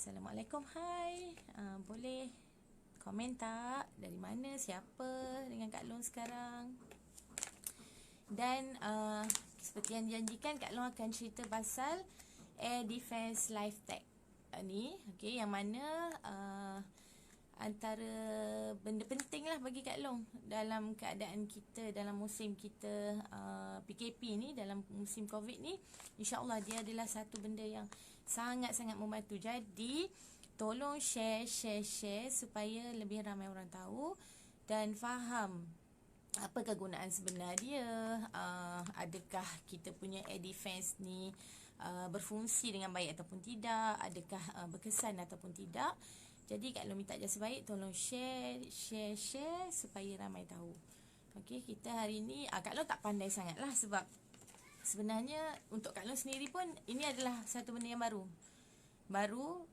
Assalamualaikum, hai. Boleh komen tak? Dari mana, siapa dengan Kak Long sekarang? Dan seperti yang dijanjikan, Kak Long akan cerita pasal Air Defense Life Tech ni, okay, yang mana antara benda penting lah bagi Kak Long dalam keadaan kita, dalam musim kita PKP ni, dalam musim COVID ni. InsyaAllah dia adalah satu benda yang sangat-sangat membantu. Jadi tolong share supaya lebih ramai orang tahu dan faham apa kegunaan sebenar dia. Adakah kita punya air defense ni berfungsi dengan baik ataupun tidak, adakah berkesan ataupun tidak. Jadi Kak Long minta jasa baik, tolong share supaya ramai tahu. Okey, kita hari ni Kak Long tak pandai sangat lah, sebab sebenarnya untuk Kak Long sendiri pun ini adalah satu benda yang baru.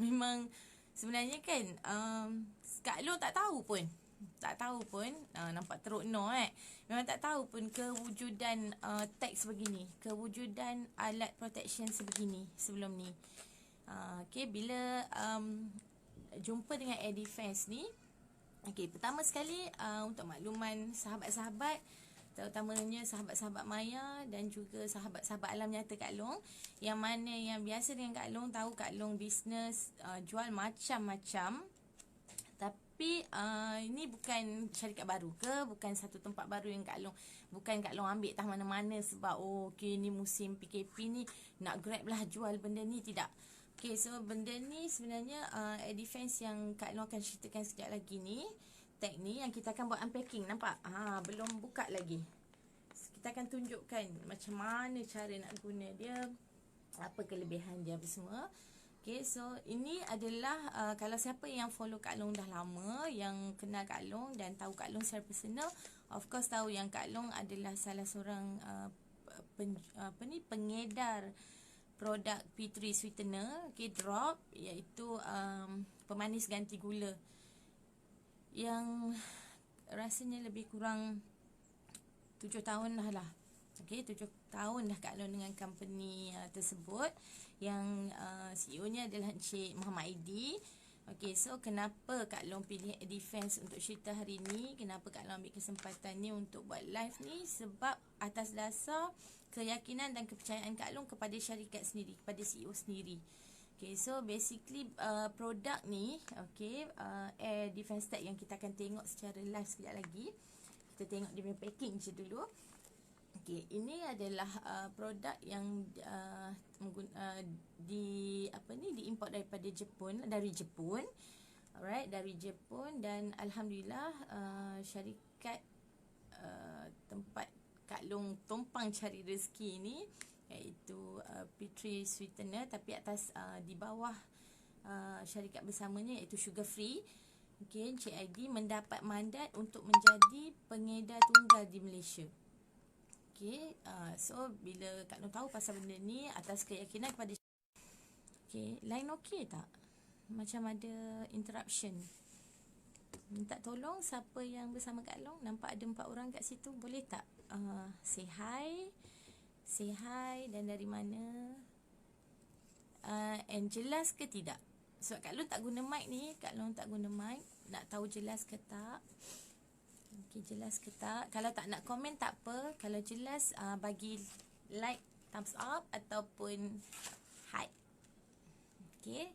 Memang sebenarnya kan Kak Long tak tahu pun nampak teruk memang tak tahu pun kewujudan tag sebegini, kewujudan alat protection sebegini sebelum ni. Okay, bila jumpa dengan air defense ni, okay, pertama sekali untuk makluman sahabat-sahabat, terutamanya sahabat-sahabat Maya dan juga sahabat-sahabat alam nyata Kak Long, yang mana yang biasa dengan Kak Long, tahu Kak Long bisnes jual macam-macam. Tapi ini bukan syarikat baru ke, bukan satu tempat baru yang Kak Long, bukan Kak Long ambil tah mana-mana sebab okay, ni musim PKP ni nak grab lah jual benda ni, tidak. Okay, so benda ni sebenarnya air defense yang Kak Long akan ceritakan sekejap lagi ni, tag ni yang kita akan buat unpacking, nampak? Belum buka lagi. Kita akan tunjukkan macam mana cara nak guna dia, apa kelebihan dia, apa semua. Okay, so ini adalah kalau siapa yang follow Kak Long dah lama, yang kenal Kak Long dan tahu Kak Long secara personal, of course tahu yang Kak Long adalah salah seorang pengedar produk P3 sweetener, okay, drop, iaitu pemanis ganti gula, yang rasanya lebih kurang 7 tahun lah. Okay, 7 tahun dah Kak Long dengan company tersebut, yang CEO-nya adalah Encik Muhammad Aidi. Okay, so kenapa Kak Long pilih Air Defense untuk cerita hari ni, kenapa Kak Long ambil kesempatan ni untuk buat live ni, sebab atas dasar keyakinan dan kepercayaan Kak Long kepada syarikat sendiri, kepada CEO sendiri. Okay, so basically produk ni, okay, Air Defense Tech yang kita akan tengok secara live sekejap lagi. Kita tengok dia punya packing je dulu. Okay, ini adalah produk yang diimport dari Jepun. Alright, dari Jepun, dan alhamdulillah syarikat tempat Kak Long tumpang cari rezeki ni, iaitu P3 Sweetener, tapi atas di bawah syarikat bersamanya, iaitu Sugar Free. Okay, Encik Aidi mendapat mandat untuk menjadi pengedar tunggal di Malaysia. Okay, so bila Kak Long tahu pasal benda ni atas keyakinan kepada, okay, line okay tak? Macam ada interruption. Minta tolong siapa yang bersama Kak Long, nampak ada 4 orang kat situ, boleh tak say hi dan dari mana, and jelas ke tidak? Sebab Kak Long tak guna mic ni, nak tahu jelas ke tak? Okay, jelas ke tak? Kalau tak nak komen tak apa, kalau jelas bagi like, thumbs up ataupun hi. Okay,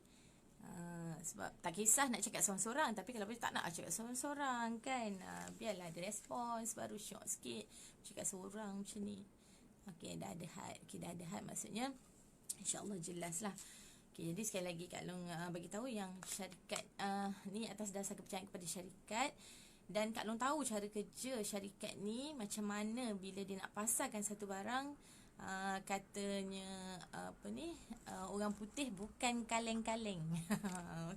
sebab tak kisah nak cakap seorang-seorang, tapi kalau boleh tak nak cakap seorang-seorang kan, biarlah ada respons, baru syok sikit cakap seorang macam ni. Okay, dah ada had. Okay, dah ada had, maksudnya InsyaAllah jelas lah. Okay, jadi sekali lagi Kak Long bagi tahu yang syarikat ni atas dasar kepercayaan kepada syarikat, dan Kak Long tahu cara kerja syarikat ni macam mana bila dia nak pasarkan satu barang. Katanya orang putih bukan kaleng-kaleng.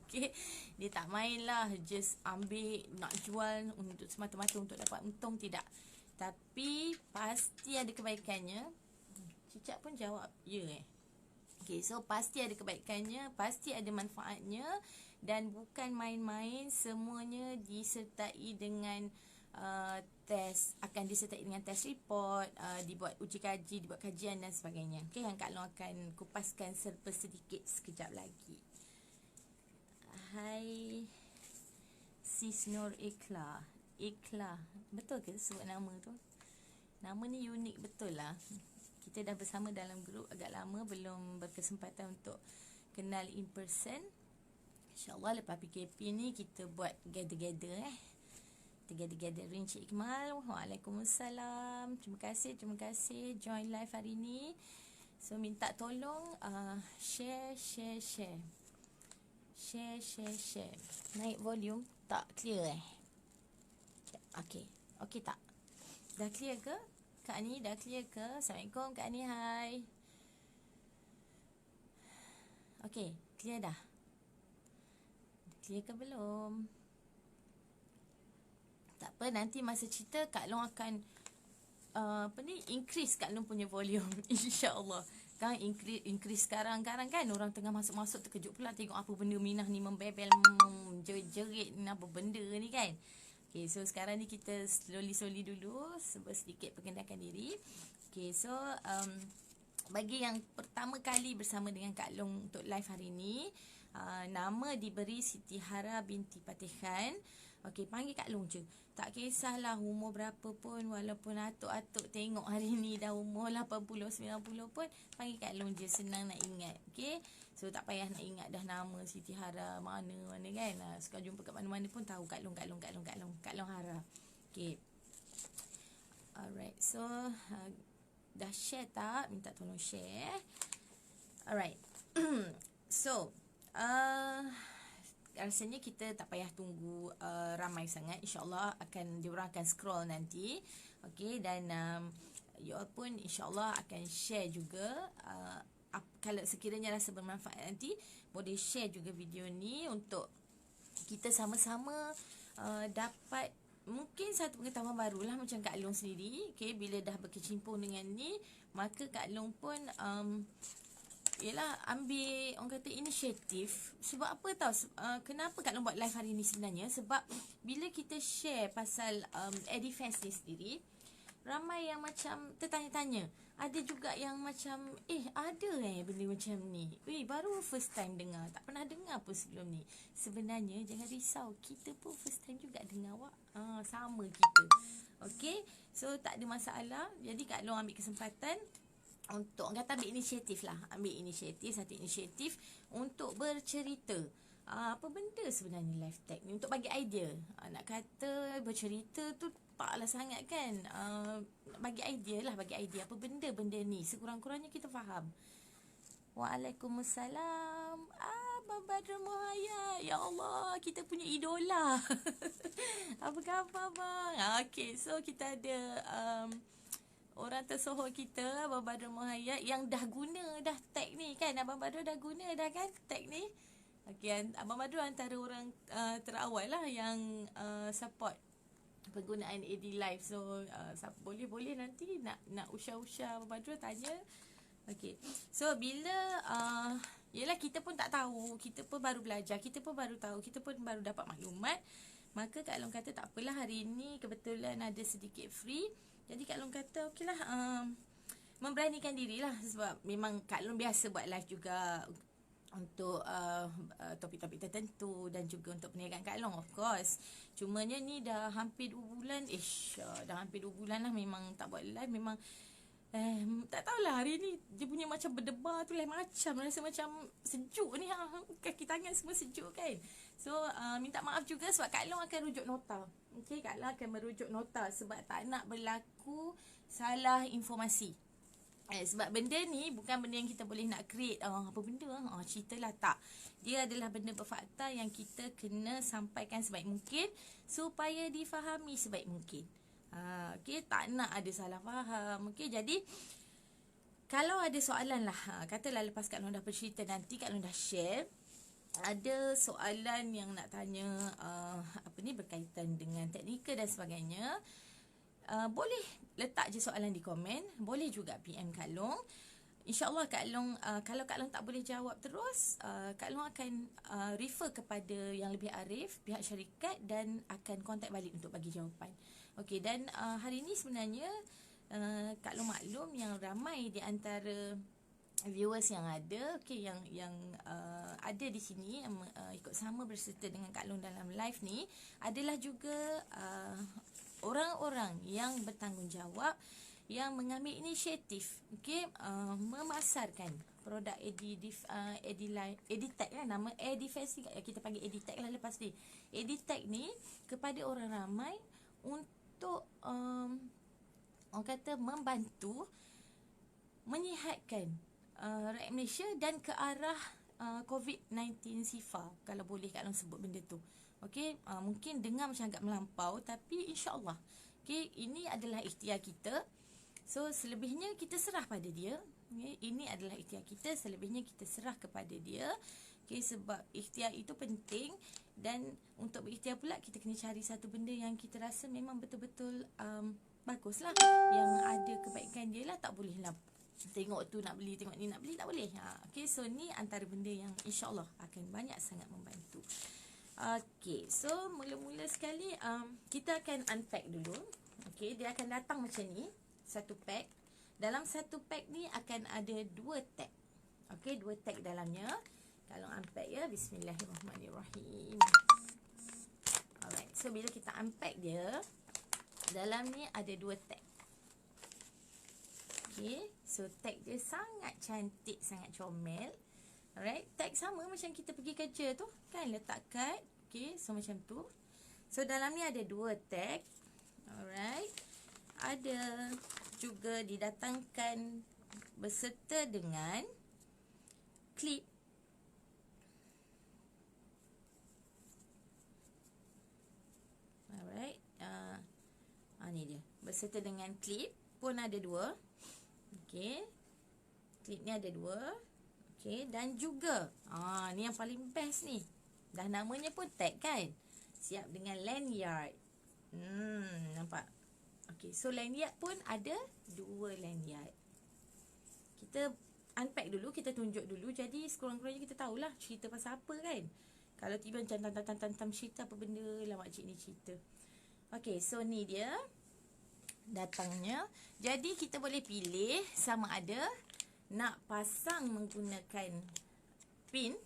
Okay, dia tak main lah just ambil nak jual untuk semata-mata untuk dapat untung, tidak, tapi pasti ada kebaikannya. Cicak pun jawab Okay, so pasti ada kebaikannya, pasti ada manfaatnya, dan bukan main-main. Semuanya disertai dengan test, akan disertai dengan test report, dibuat uji kaji, dibuat kajian dan sebagainya. Okey, yang Kak Long akan kupaskan serba sedikit sekejap lagi. Hai Sis Nur Ikhla. Ikhla, betul ke sebut nama tu? Nama ni unik betul lah. Kita dah bersama dalam grup agak lama, belum berkesempatan untuk kenal in person. InsyaAllah lepas PKP ni kita buat gather-gather gathering Cik Ikmal. Waalaikumsalam. Terima kasih join live hari ni. So minta tolong share. Naik volume tak clear Okey tak? Dah clear ke? Kak Ani dah clear ke? Assalamualaikum Kak Ani, hai. Okey, clear dah? Clear ke belum? Tak apa, nanti masa cerita Kak Long akan increase Kak Long punya volume insya-Allah. Kan increase sekarang kan orang tengah masuk-masuk terkejut pula tengok apa benda Minah ni membebel jerit ni, apa benda ni kan. Okay, so sekarang ni kita slowly dulu sedikit perkenalkan diri. Okay, so bagi yang pertama kali bersama dengan Kak Long untuk live hari ni, nama diberi Siti Hara binti Patihan. Okey, panggil Kak Long je. Tak kisahlah umur berapa pun, walaupun atuk-atuk tengok hari ni dah umur 80, 90 pun, panggil Kak Long je, senang nak ingat. Okey. So tak payah nak ingat dah nama Siti Hara mana kan. Suka jumpa kat mana-mana pun tahu Kak Long Hara. Okey. Alright. So dah share tak? Minta tolong share. Alright. So rasanya kita tak payah tunggu ramai sangat. InsyaAllah diorang akan scroll nanti. Okay, dan you all pun insyaAllah akan share juga. Kalau sekiranya rasa bermanfaat nanti, boleh share juga video ni untuk kita sama-sama dapat mungkin satu pengetahuan barulah macam Kak Long sendiri. Okay, bila dah berkecimpung dengan ni, maka Kak Long pun ambil orang kata inisiatif. Sebab apa tahu kenapa Kak Long buat live hari ni sebenarnya? Sebab bila kita share pasal Edifense ni sendiri, ramai yang macam tertanya-tanya. Ada juga yang macam ada benda macam ni. Baru first time dengar, tak pernah dengar pun sebelum ni. Sebenarnya jangan risau, kita pun first time juga dengar awak. Sama kita. Okay, so tak ada masalah. Jadi Kak Long ambil kesempatan untuk orang kata ambil inisiatif untuk bercerita. Apa benda sebenarnya live tech ni, untuk bagi idea. Nak kata bercerita tu taklah sangat kan. Bagi idea apa benda-benda ni, sekurang-kurangnya kita faham. Waalaikumsalam. Abang Badrul Muhayya. Ya Allah, kita punya idola. Apa khabar bang? Okay, so kita ada orang tersohor kita, Abang Badrul Muhayya, yang dah guna dah tag ni kan. Abang Badrul dah guna dah kan tag ni. Okay, Abang Badrul antara orang terawal lah yang support penggunaan AD Live. So boleh nanti nak usah Abang Badrul tanya. Okay, so bila yelah kita pun tak tahu, kita pun baru belajar, kita pun baru tahu, kita pun baru dapat maklumat. Maka Kak Long kata tak apalah, hari ni kebetulan ada sedikit free. Jadi Kak Long kata okeylah, memberanikan dirilah. Sebab memang Kak Long biasa buat live juga untuk topik-topik tertentu dan juga untuk perniagaan Kak Long, of course. Cumanya ni dah hampir 2 bulan. Dah hampir 2 bulan lah memang tak buat live. Memang tak tahulah, hari ni dia punya macam berdebar tu lain macam. Rasa macam sejuk ni, kaki tangan semua sejuk kan. So minta maaf juga sebab Kak Long akan rujuk nota. Okay, Kak Long akan merujuk nota sebab tak nak berlaku salah informasi. Sebab benda ni bukan benda yang kita boleh nak create apa benda ceritalah, tak. Dia adalah benda berfakta yang kita kena sampaikan sebaik mungkin supaya difahami sebaik mungkin. Okay, tak nak ada salah faham. Okay, jadi kalau ada soalan lah, katalah lepas Kak Long dah bercerita, nanti Kak Long dah share, ada soalan yang nak tanya berkaitan dengan teknikal dan sebagainya, boleh letak je soalan di komen. Boleh juga PM Kak Long. InsyaAllah Kak Long, kalau Kak Long tak boleh jawab terus, Kak Long akan refer kepada yang lebih arif, pihak syarikat, dan akan kontak balik untuk bagi jawapan. Okey, dan hari ni sebenarnya Kak Long maklum yang ramai di antara viewers yang ada, yang ada di sini yang ikut sama berserta dengan Kak Long dalam live ni adalah juga orang-orang yang bertanggungjawab, yang mengambil inisiatif, memasarkan produk Editech lah, nama Edifest ni kita panggil Editech lah lepas ni. Editech ni kepada orang ramai untuk orang kata membantu menyihatkan rakyat Malaysia dan ke arah COVID-19 SIFA, kalau boleh Kak Long sebut benda tu. Okey, mungkin dengar macam agak melampau, tapi insya-Allah ini adalah ikhtiar kita. So selebihnya kita serah pada dia. Ini adalah ikhtiar kita, selebihnya kita serah kepada dia. Sebab ikhtiar itu penting, dan untuk berikhtiar pula kita kena cari satu benda yang kita rasa memang betul-betul bagus lah, yang ada kebaikan dia lah. Tak boleh lah tengok tu nak beli, tengok ni nak beli, tak boleh. So ni antara benda yang insya-Allah akan banyak sangat membantu. So mula-mula sekali kita akan unpack dulu. Dia akan datang macam ni, satu pack. Dalam satu pack ni akan ada 2 tag. 2 tag dalamnya. Kalau unpack ya, bismillahirrahmanirrahim. Alright, so bila kita unpack dia, dalam ni ada 2 tag. So tag dia sangat cantik, sangat comel. Alright, tag sama macam kita pergi kerja tu kan, letak kad. So macam tu. So dalam ni ada 2 tag. Alright, ada juga didatangkan beserta dengan klip. Alright, ni dia, beserta dengan klip pun ada 2. Klip ni ada 2. Dan juga ni yang paling best ni. Dah namanya pun tag kan, siap dengan lanyard. Nampak? So lanyard pun ada 2 lanyard. Kita unpack dulu, kita tunjuk dulu. Jadi sekurang-kurangnya kita tahulah cerita pasal apa kan. Kalau tiba macam tam cerita apa benda lah makcik ni cerita. So ni dia datangnya. Jadi kita boleh pilih sama ada nak pasang menggunakan pin.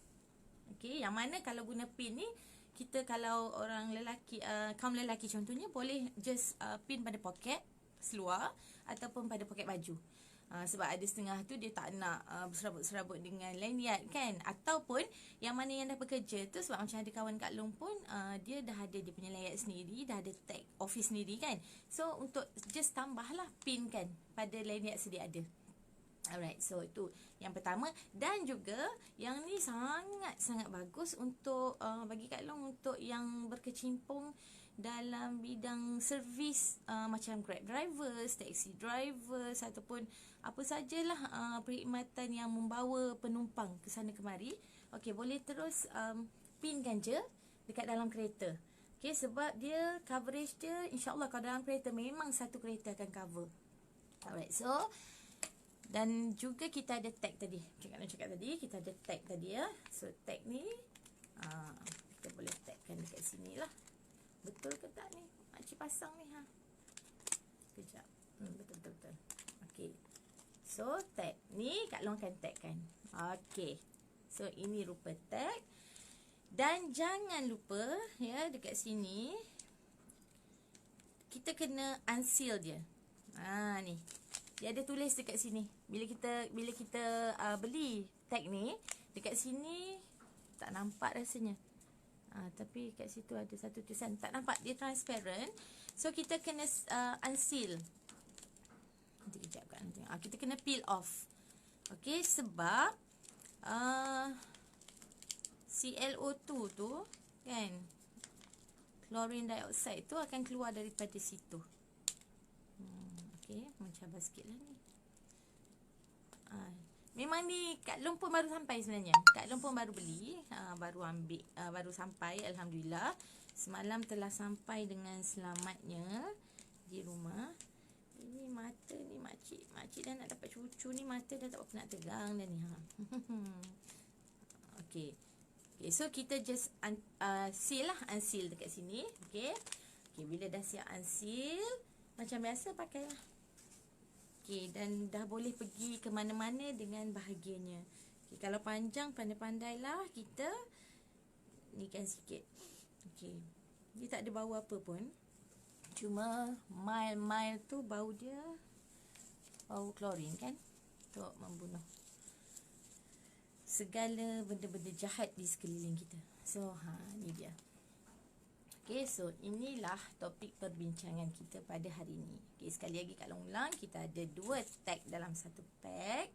Yang mana kalau guna pin ni, kita kalau orang lelaki, kaum lelaki contohnya, boleh just pin pada poket seluar ataupun pada poket baju. Sebab ada setengah tu dia tak nak berserabut-serabut dengan lanyard kan. Ataupun yang mana yang dah bekerja tu, sebab macam ada kawan Kak Long pun dia dah ada dia punya lanyard sendiri, dah ada tag office sendiri kan. So untuk just tambahlah pin kan pada lanyard sedia ada. Alright, so itu yang pertama. Dan juga yang ni sangat-sangat bagus untuk bagi Kak Long, untuk yang berkecimpung dalam bidang servis, macam Grab drivers, taxi drivers, ataupun apa sajalah perkhidmatan yang membawa penumpang ke sana kemari. Boleh terus pinkan je dekat dalam kereta. Sebab dia coverage dia, insyaAllah kalau dalam kereta memang satu kereta akan cover. Alright, so dan juga kita ada tag tadi. Cakap tadi kita ada tag tadi ya. So tag ni kita boleh tagkan dekat sini lah. Betul ke tak ni? Makcik pasang ni Kejap. Betul. So tag ni Kak Long akan tagkan. So ini rupa tag. Dan jangan lupa ya, dekat sini kita kena unseal dia. Ni dia ada tulis dekat sini. Bila kita beli tag ni, dekat sini tak nampak rasanya. Tapi kat situ ada satu tulisan, tak nampak, dia transparent. So kita kena unseal. Nanti kejap kan, kita kena peel off. Sebab ClO2 tu kan, chlorine dioxide tu akan keluar daripada situ. Mencabar sikit lah ni. Memang ni Kak Long pun baru sampai sebenarnya. Kak Long pun baru beli, baru ambil, baru sampai, alhamdulillah. Semalam telah sampai dengan selamatnya di rumah. Ini mata ni makcik dah nak dapat cucu ni, mata dah tak apa nak tegang dah ni. So kita just seal lah, unseal dekat sini. Okey, bila dah siap unseal, macam biasa pakailah. Okey, dan dah boleh pergi ke mana-mana dengan bahagianya. Okey, kalau panjang pandai-pandailah kita nikan sikit. Okey. Dia tak ada bau apa pun. Cuma mild tu bau dia bau klorin kan, untuk membunuh segala benda-benda jahat di sekeliling kita. So, ni dia. Okay, so inilah topik perbincangan kita pada hari ini. Okay, sekali lagi Kak Long ulang, kita ada 2 tag dalam satu pack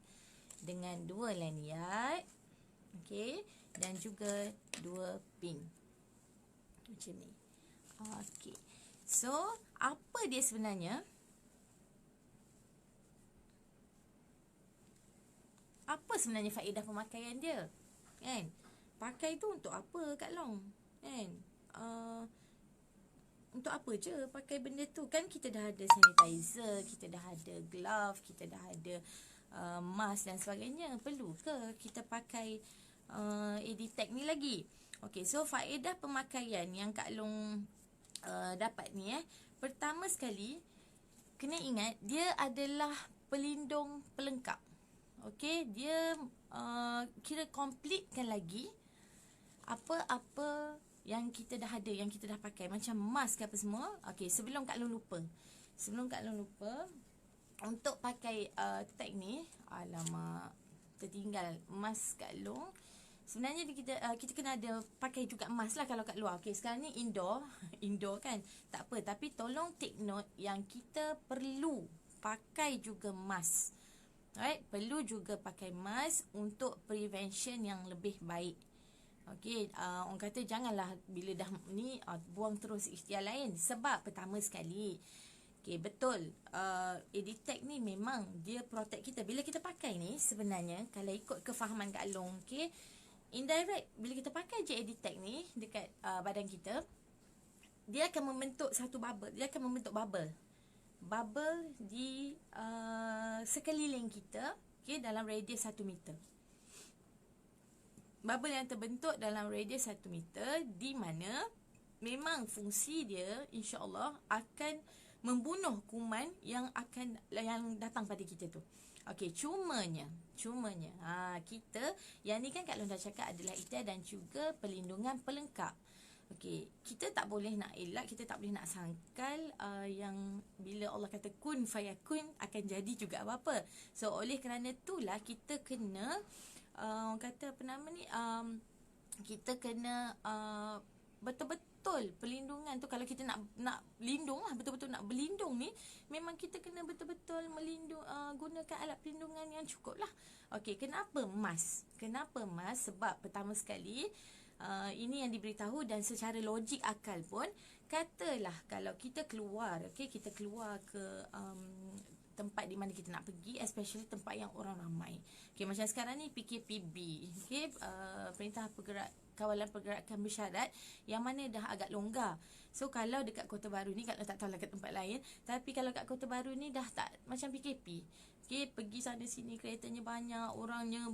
dengan 2 lanyard. Okay, dan juga 2 pin. Macam ni. Okay, so apa dia sebenarnya? Apa sebenarnya faedah pemakaian dia? Kan? Pakai tu untuk apa Kak Long? Kan? Untuk apa je pakai benda tu? Kan kita dah ada sanitizer, kita dah ada glove, kita dah ada mask dan sebagainya. Perlu ke kita pakai EDTech ni lagi? Okay, so faedah pemakaian yang Kak Long dapat ni pertama sekali, kena ingat dia adalah pelindung pelengkap. Okey, dia kira completekan lagi apa-apa yang kita dah ada, yang kita dah pakai, macam mask apa semua. Okey, sebelum Kak Long lupa, untuk pakai tag ni, alamak, tertinggal mask Kak Long. Sebenarnya kita kena ada pakai juga mask lah kalau kat luar. Okey, sekarang ni indoor kan, tak apa, tapi tolong take note yang kita perlu pakai juga mask. Alright, perlu juga pakai mask untuk prevention yang lebih baik. Okey, orang kata janganlah bila dah ni buang terus ikhtiar lain. Sebab pertama sekali, okey, betul, EDTech ni memang dia protect kita. Bila kita pakai ni sebenarnya, kalau ikut kefahaman Kak Long, okey, indirect, bila kita pakai je EDTech ni dekat badan kita, dia akan membentuk satu bubble. Dia akan membentuk bubble di sekeliling kita, okay, dalam radius 1 meter. Bubble yang terbentuk dalam radius 1 meter, di mana memang fungsi dia insya-Allah akan membunuh kuman yang datang pada kita tu. Okey, cumanya kita yang ni kan Kak Long dah cakap adalah ikhtiar dan juga pelindungan pelengkap. Okey, kita tak boleh nak elak, kita tak boleh nak sangkal yang bila Allah kata kun fayakun akan jadi juga apa-apa. So oleh kerana itulah kita kena orang kata apa nama ni, kita kena betul-betul pelindungan tu. Kalau kita nak lindung lah, betul-betul nak berlindung ni, memang kita kena betul-betul gunakan alat pelindungan yang cukup lah. Okey, kenapa mask? Sebab pertama sekali, ini yang diberitahu dan secara logik akal pun, katalah kalau kita keluar, okay, kita keluar ke tempat di mana kita nak pergi, especially tempat yang orang ramai. Okay, macam sekarang ni PKPB, okay, Perintah Kawalan Pergerakan Bersyarat, yang mana dah agak longgar. So kalau dekat Kota Baru ni, kalau tak tahu lah kat tempat lain, tapi kalau kat Kota Baru ni dah tak macam PKP. Okay, pergi sana sini keretanya banyak, orangnya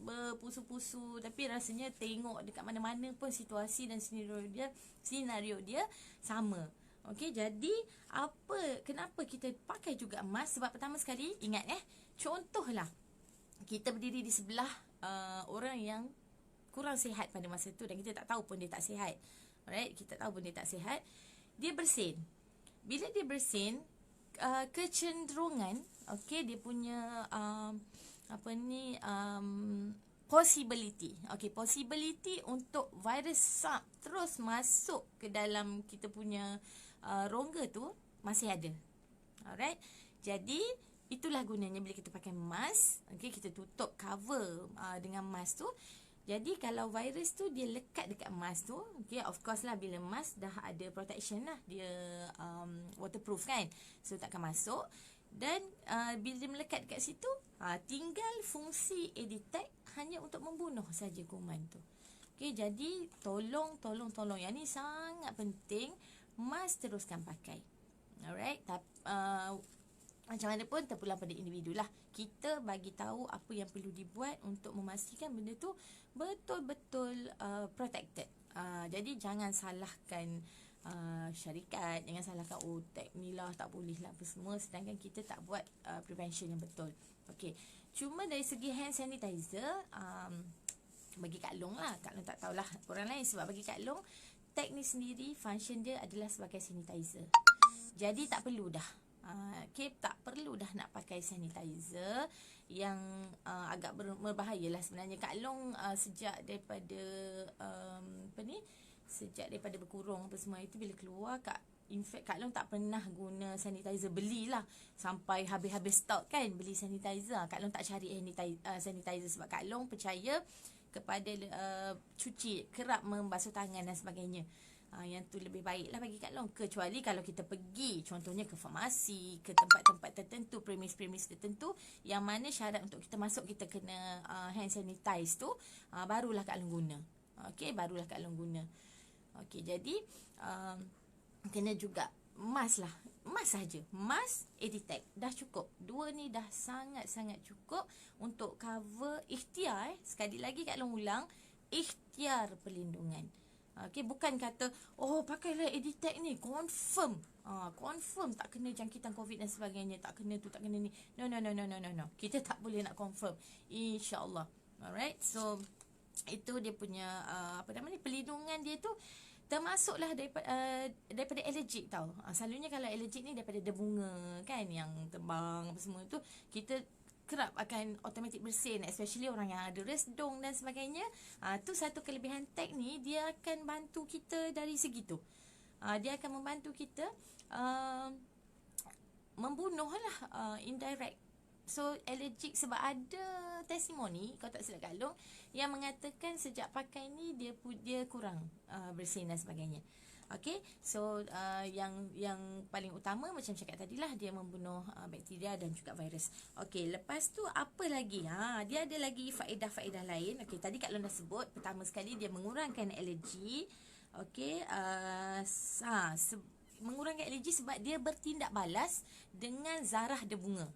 berpusu-pusu, tapi rasanya tengok dekat mana-mana pun situasi dan senario dia sama. Okey, jadi kenapa kita pakai juga mask? Sebab pertama sekali, ingat contohlah kita berdiri di sebelah orang yang kurang sihat pada masa tu dan kita tak tahu pun dia tak sihat. Alright, kita tahu pun dia tak sihat. Dia bersin. Bila dia bersin, kecenderungan, okey, dia punya possibility untuk virus terus masuk ke dalam kita punya rongga tu masih ada. Alright, jadi itulah gunanya bila kita pakai mask. Okay, kita tutup cover dengan mask tu. Jadi kalau virus tu dia lekat dekat mask tu, okay, of course lah, bila mask dah ada protection lah, dia waterproof kan, so takkan masuk. Dan bila dia melekat dekat situ, tinggal fungsi EDTech hanya untuk membunuh saja kuman tu. Okay, jadi tolong, yang ni sangat penting, mask teruskan pakai. Alright, macam mana pun terpulang pada individu lah. Kita bagi tahu apa yang perlu dibuat untuk memastikan benda tu betul-betul protected. Jadi jangan salahkan syarikat, jangan salahkan tag ni lah tak boleh lah apa semua, sedangkan kita tak buat prevention yang betul. Okey, cuma dari segi hand sanitizer, bagi Kak Long lah, Kak Long tak tahulah orang lain, sebab bagi Kak Long tag ni sendiri function dia adalah sebagai sanitizer. Jadi tak perlu dah. Tak perlu dah nak pakai sanitizer yang agak berbahaya lah sebenarnya. Kak Long sejak daripada sejak daripada berkurung apa semua itu, bila keluar in fact Kak Long tak pernah guna sanitizer, belilah sampai habis-habis stok kan, beli sanitizer. Kak Long tak cari sanitizer sebab Kak Long percaya kepada cuci, kerap membasuh tangan dan sebagainya. Yang tu lebih baik lah bagi Kak Long. Kecuali kalau kita pergi contohnya ke farmasi, ke tempat-tempat tertentu, premis-premis tertentu, yang mana syarat untuk kita masuk kita kena hand sanitize tu, barulah Kak Long guna. Okey, barulah Kak Long guna. Okey, jadi kena juga mask lah. Mask saja. Mask, Editech dah cukup. Dua ni dah sangat-sangat cukup untuk cover ikhtiar. Sekali lagi Kak Long ulang, ikhtiar perlindungan. Okey, bukan kata pakailah Editech ni confirm. Confirm tak kena jangkitan COVID dan sebagainya, tak kena tu, tak kena ni. No. Kita tak boleh nak confirm. InsyaAllah. Alright. So itu dia punya perlindungan dia tu. Termasuklah daripada alergik tau. Selalunya kalau alergik ni daripada debunga kan, yang terbang apa semua tu, kita kerap akan automatic bersin, especially orang yang ada resdung dan sebagainya. Tu satu kelebihan tag ni, dia akan bantu kita dari segi tu. Dia akan membantu kita membunuh lah indirect. So alergik, sebab ada testimoni, kalau tak silap Kak Long, yang mengatakan sejak pakai ni dia kurang bersin dan sebagainya. Okey, so yang paling utama macam cakap tadilah, dia membunuh bakteria dan juga virus. Okey, lepas tu apa lagi? Dia ada lagi faedah-faedah lain. Okey, tadi Kak Long dah sebut, pertama sekali dia mengurangkan alergi. Okey, mengurangkan alergi sebab dia bertindak balas dengan zarah debunga.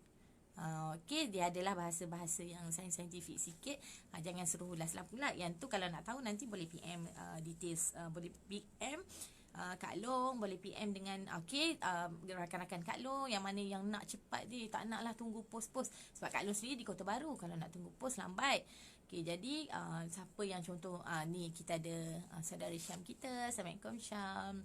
Okey, dia adalah bahasa-bahasa yang saintifik sikit. Jangan suruh ulas lah pula. Yang tu kalau nak tahu nanti boleh PM details, boleh PM Kak Long, boleh PM dengan rakan-rakan Kak Long yang mana yang nak cepat dia, tak nak lah tunggu pos-pos. Sebab Kak Long sendiri di Kota Baru, kalau nak tunggu pos lambat. Okey, jadi siapa yang contoh ni kita ada saudara Syam kita, Assalamualaikum Syam.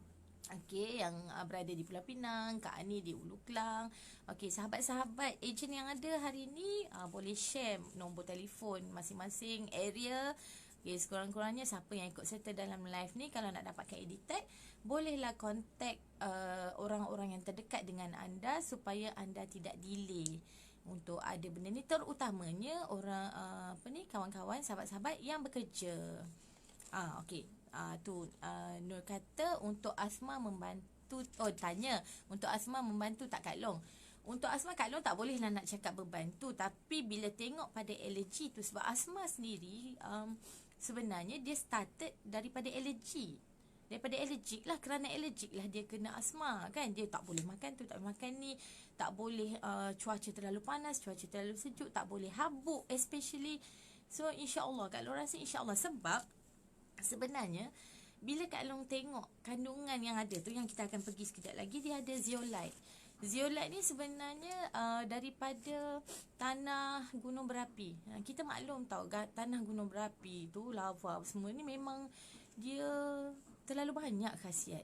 Okey, yang berada di Pulau Pinang, Kak Ani di Ulu Klang. Okey, sahabat-sahabat ejen yang ada hari ni boleh share nombor telefon masing-masing area. Okey, sekurang-kurangnya siapa yang ikut serta dalam live ni, kalau nak dapatkan Editech, bolehlah kontak orang-orang yang terdekat dengan anda supaya anda tidak delay untuk ada benda ni, terutamanya orang kawan-kawan, sahabat-sahabat yang bekerja. Okey. Nur kata untuk asma membantu. Tanya untuk asma membantu tak Kak Long? Untuk asma Kak Long tak boleh lah nak cakap membantu, tapi bila tengok pada alergi tu, sebab asma sendiri sebenarnya dia started daripada alergi. Daripada alergik lah, kerana alergik lah dia kena asma kan. Dia tak boleh makan tu, tak boleh makan ni, tak boleh cuaca terlalu panas, cuaca terlalu sejuk, tak boleh habuk especially. So insyaAllah Kak Long rasa insyaAllah, sebab sebenarnya bila Kak Long tengok kandungan yang ada tu, yang kita akan pergi sekejap lagi, dia ada zeolite. Zeolite ni sebenarnya daripada tanah gunung berapi. Kita maklum tahu tanah gunung berapi tu, lava semua ni memang dia terlalu banyak khasiat.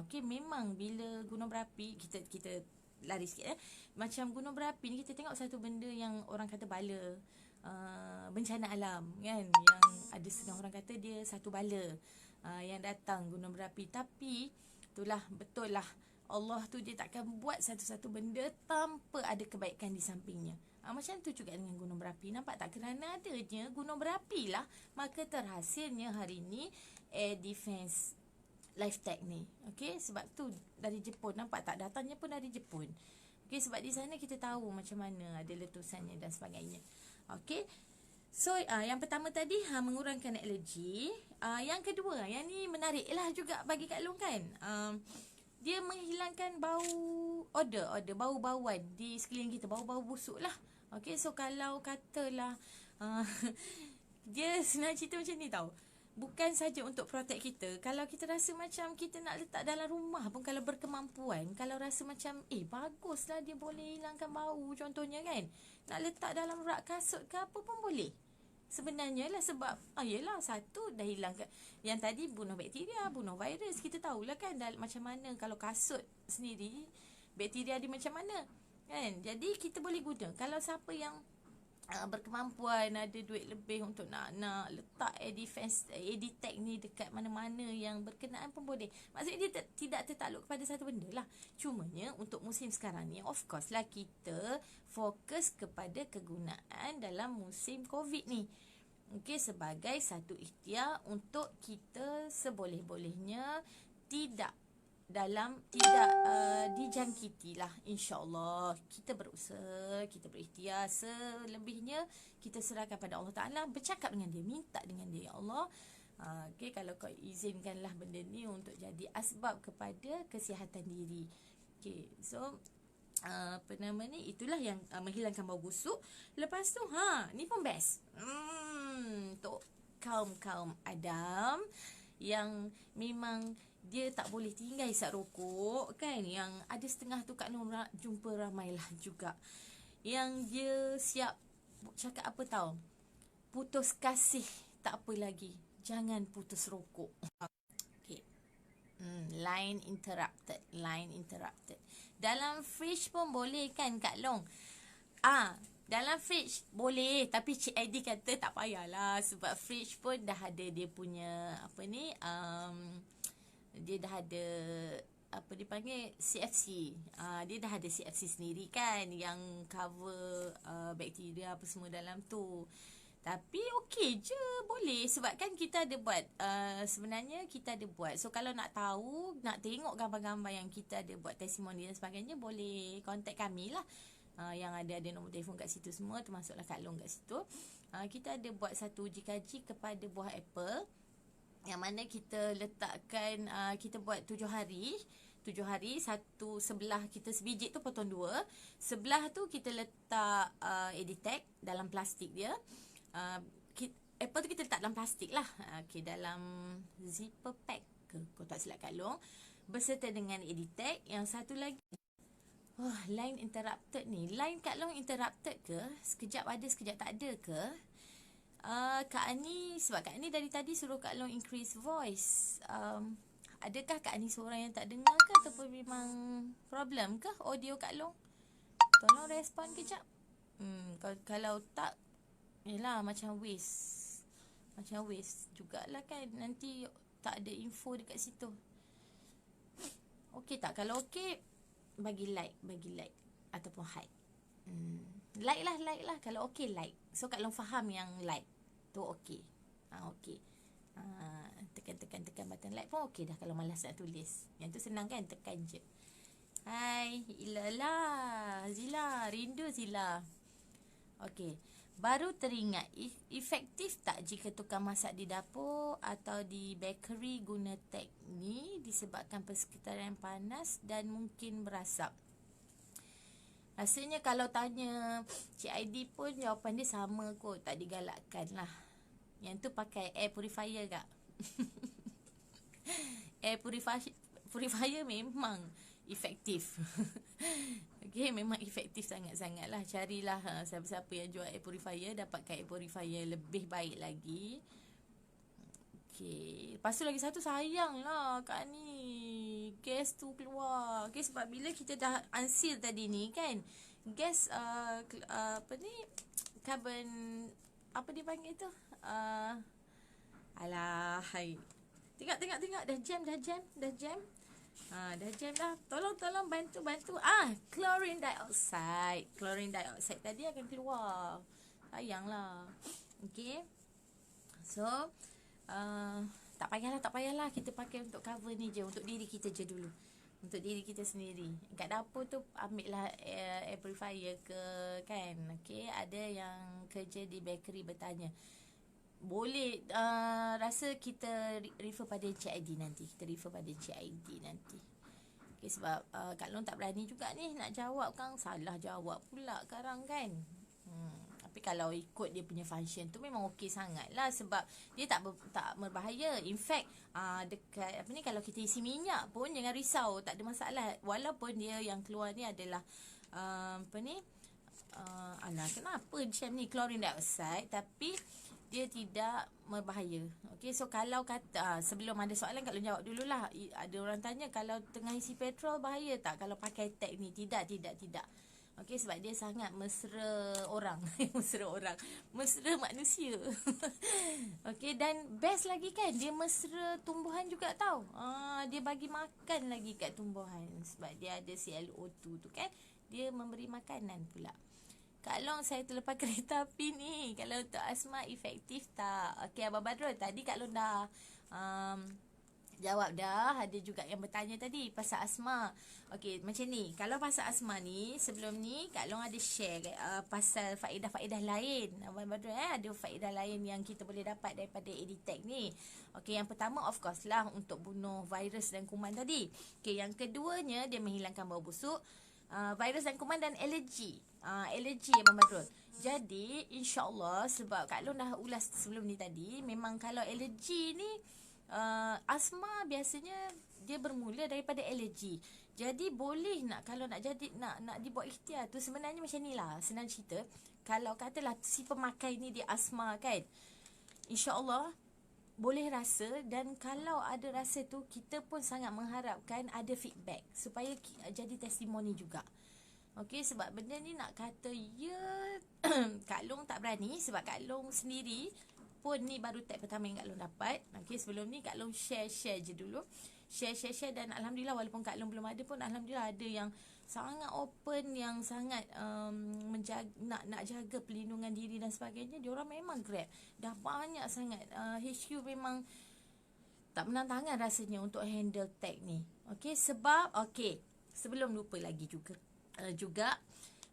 Okey, memang bila gunung berapi, kita lari sikit macam gunung berapi ni, kita tengok satu benda yang orang kata bala, bencana alam kan, yang ada setengah orang kata dia satu bala yang datang gunung berapi. Tapi itulah, betul lah, Allah tu dia takkan buat satu-satu benda tanpa ada kebaikan di sampingnya. Macam tu juga dengan gunung berapi. Nampak tak? Kerana adanya gunung berapi lah, maka terhasilnya hari ni Air Defense Life Tech ni. Okey, sebab tu dari Jepun. Nampak tak? Datangnya pun dari Jepun. Okey, sebab di sana kita tahu macam mana ada letusannya dan sebagainya. Okey. So, yang pertama tadi mengurangkan alergi. Yang kedua, yang ni menarik lah juga bagi Kak Long kan. Dia menghilangkan bau bau-bauan di sekeliling kita, bau-bau busuk lah. Okey, so kalau katalah dia senang cerita macam ni tau. bukan saja untuk protect kita. Kalau kita rasa macam kita nak letak dalam rumah pun, kalau berkemampuan, kalau rasa macam baguslah dia boleh hilangkan bau contohnya kan, nak letak dalam rak kasut ke apa pun boleh sebenarnya lah. Sebab yelah, satu dah hilangkan yang tadi, bunuh bakteria, bunuh virus. Kita tahulah kan macam mana kalau kasut sendiri bakteria dia macam mana kan. Jadi kita boleh guna. Kalau siapa yang berkemampuan, ada duit lebih untuk nak letak Editech ni dekat mana-mana yang berkenaan pun boleh. Maksudnya dia tidak tertakluk kepada satu benda lah. Cumanya untuk musim sekarang ni, of course lah kita fokus kepada kegunaan dalam musim COVID ni. Okey, sebagai satu ikhtiar untuk kita seboleh-bolehnya tidak dijangkiti lah, insyaAllah. Kita berusaha, kita berikhtiar, selebihnya kita serahkan pada Allah Ta'ala, bercakap dengan dia, minta dengan dia, ya Allah, okay, kalau kau izinkanlah benda ni untuk jadi asbab kepada kesihatan diri. Okay, so itulah yang menghilangkan bau busuk. Lepas tu ni pun best untuk kaum Adam yang memang dia tak boleh tinggal isap rokok kan. Yang ada setengah tu Kak Nur jumpa ramailah juga yang dia siap cakap apa tahu, putus kasih tak apa lagi, jangan putus rokok. Okay. Line interrupted. Dalam fridge pun boleh kan Kak Long? Dalam fridge boleh, tapi Cik Aidi kata tak payahlah, sebab fridge pun dah ada dia punya dia dah ada apa dipanggil CFC. Dia dah ada CFC sendiri kan, yang cover bakteria apa semua dalam tu. Tapi okey je, boleh. Sebab kan kita ada buat, sebenarnya kita ada buat. So kalau nak tahu, nak tengok gambar-gambar yang kita ada buat testimoni dan sebagainya, boleh contact kami lah. Yang ada nombor telefon kat situ semua, termasuklah Kak Long kat situ. Kita ada buat satu uji kaji kepada buah apple, yang mana kita letakkan, kita buat 7 hari, satu sebelah kita sebiji tu potong 2, sebelah tu kita letak Editech dalam plastik dia. Apple tu kita letak dalam plastik lah, dalam zipper pack ke, kau tak silap Kak Long, berserta dengan Editech. Yang satu lagi, line interrupted ni, line Kak Long interrupted ke? Sekejap ada, sekejap tak ada ke? Kak Ani, sebab Kak Ani dari tadi suruh Kak Long increase voice. Adakah Kak Ani seorang yang tak dengar ke, ataupun memang problem ke audio Kak Long? Tolong respon kejap. Kalau tak, yelah macam waste jugalah kan, nanti tak ada info dekat situ. Okey tak? Kalau okey, bagi like ataupun hide. Like lah. Kalau okey like. So Kak Long faham yang like tu okey. Okey. Tekan button like pun okey dah, kalau malas nak tulis. Yang tu senang kan, tekan je. Hai, ilalah Zila, rindu Zila. Okey. Baru teringat, efektif tak jika tukang masak di dapur atau di bakery guna teknik disebabkan persekitaran panas dan mungkin berasap? Rasanya kalau tanya Cik Aidi pun jawapan dia sama kot, tak digalakkan lah. Yang tu pakai air purifier kak. Air purifier memang efektif. Okay, memang efektif sangat-sangat lah. Carilah siapa-siapa yang jual air purifier, dapatkan air purifier lebih baik lagi. Okay, lepas tu lagi satu, sayang lah Kak ni, gas tu keluar. Okay, sebab bila kita dah unseal tadi ni kan, gas carbon, apa dia panggil tu, alah, hai. Tengok, dah jam. Dah jam dah. Tolong bantu. Chlorine dioxide tadi akan keluar. Sayanglah. Okay. So tak payahlah kita pakai untuk cover ni je, untuk diri kita je dulu, untuk diri kita sendiri. Kat dapur tu ambil lah air purifier ke kan. Okay, ada yang kerja di bakery bertanya, boleh rasa kita refer pada Cik Aidi nanti. Okay, sebab Kak Long tak berani juga ni nak jawab kan, salah jawab pula sekarang kan. Tapi kalau ikut dia punya function tu memang okey sangat lah, sebab dia tak berbahaya. In fact, dekat kalau kita isi minyak pun jangan risau, tak ada masalah. Walaupun dia yang keluar ni adalah alah kenapa macam ni, chlorine dioxide, tapi dia tidak berbahaya. Okey, so kalau kata sebelum ada soalan, kalau jawab dululah. Ada orang tanya kalau tengah isi petrol bahaya tak kalau pakai tag ni? Tidak. Okey, sebab dia sangat mesra orang. mesra manusia. Okey, dan best lagi kan, dia mesra tumbuhan juga tau. Dia bagi makan lagi kat tumbuhan, sebab dia ada ClO2 tu kan, dia memberi makanan pula. Kak Long, saya terlepas kereta api ni. Kalau untuk asma efektif tak? Okey, Abang Badrul, tadi Kak Long dah jawab dah. Ada juga yang bertanya tadi pasal asma. Okey, macam ni. Kalau pasal asma ni, sebelum ni Kak Long ada share pasal faedah-faedah lain. Abang Badrul, ada faedah lain yang kita boleh dapat daripada EdiTech ni. Okey, yang pertama of course lah untuk bunuh virus dan kuman tadi. Okey, yang keduanya dia menghilangkan bau busuk, virus dan kuman, dan alergi. Alergi Abang Badrul. Jadi insyaAllah, sebab Kak Long dah ulas sebelum ni tadi, memang kalau alergi ni, asma biasanya dia bermula daripada alergi. Jadi boleh kalau nak dibuat ikhtiar tu, sebenarnya macam ni lah, senang cerita. Kalau katalah si pemakai ni dia asma kan, insyaAllah boleh rasa, dan kalau ada rasa tu, kita pun sangat mengharapkan ada feedback supaya jadi testimoni juga. Okey, sebab benda ni nak kata Kak Long tak berani, sebab Kak Long sendiri pun ni baru tag pertama yang Kak Long dapat. Okey, sebelum ni Kak Long share je dulu. Share, dan alhamdulillah, walaupun Kak Long belum ada pun, alhamdulillah ada yang sangat open, yang sangat menjaga, nak jaga pelindungan diri dan sebagainya. Diorang memang grab. Dah banyak sangat. HQ memang tak menang tangan rasanya untuk handle tag ni. Okey, sebab sebelum lupa lagi juga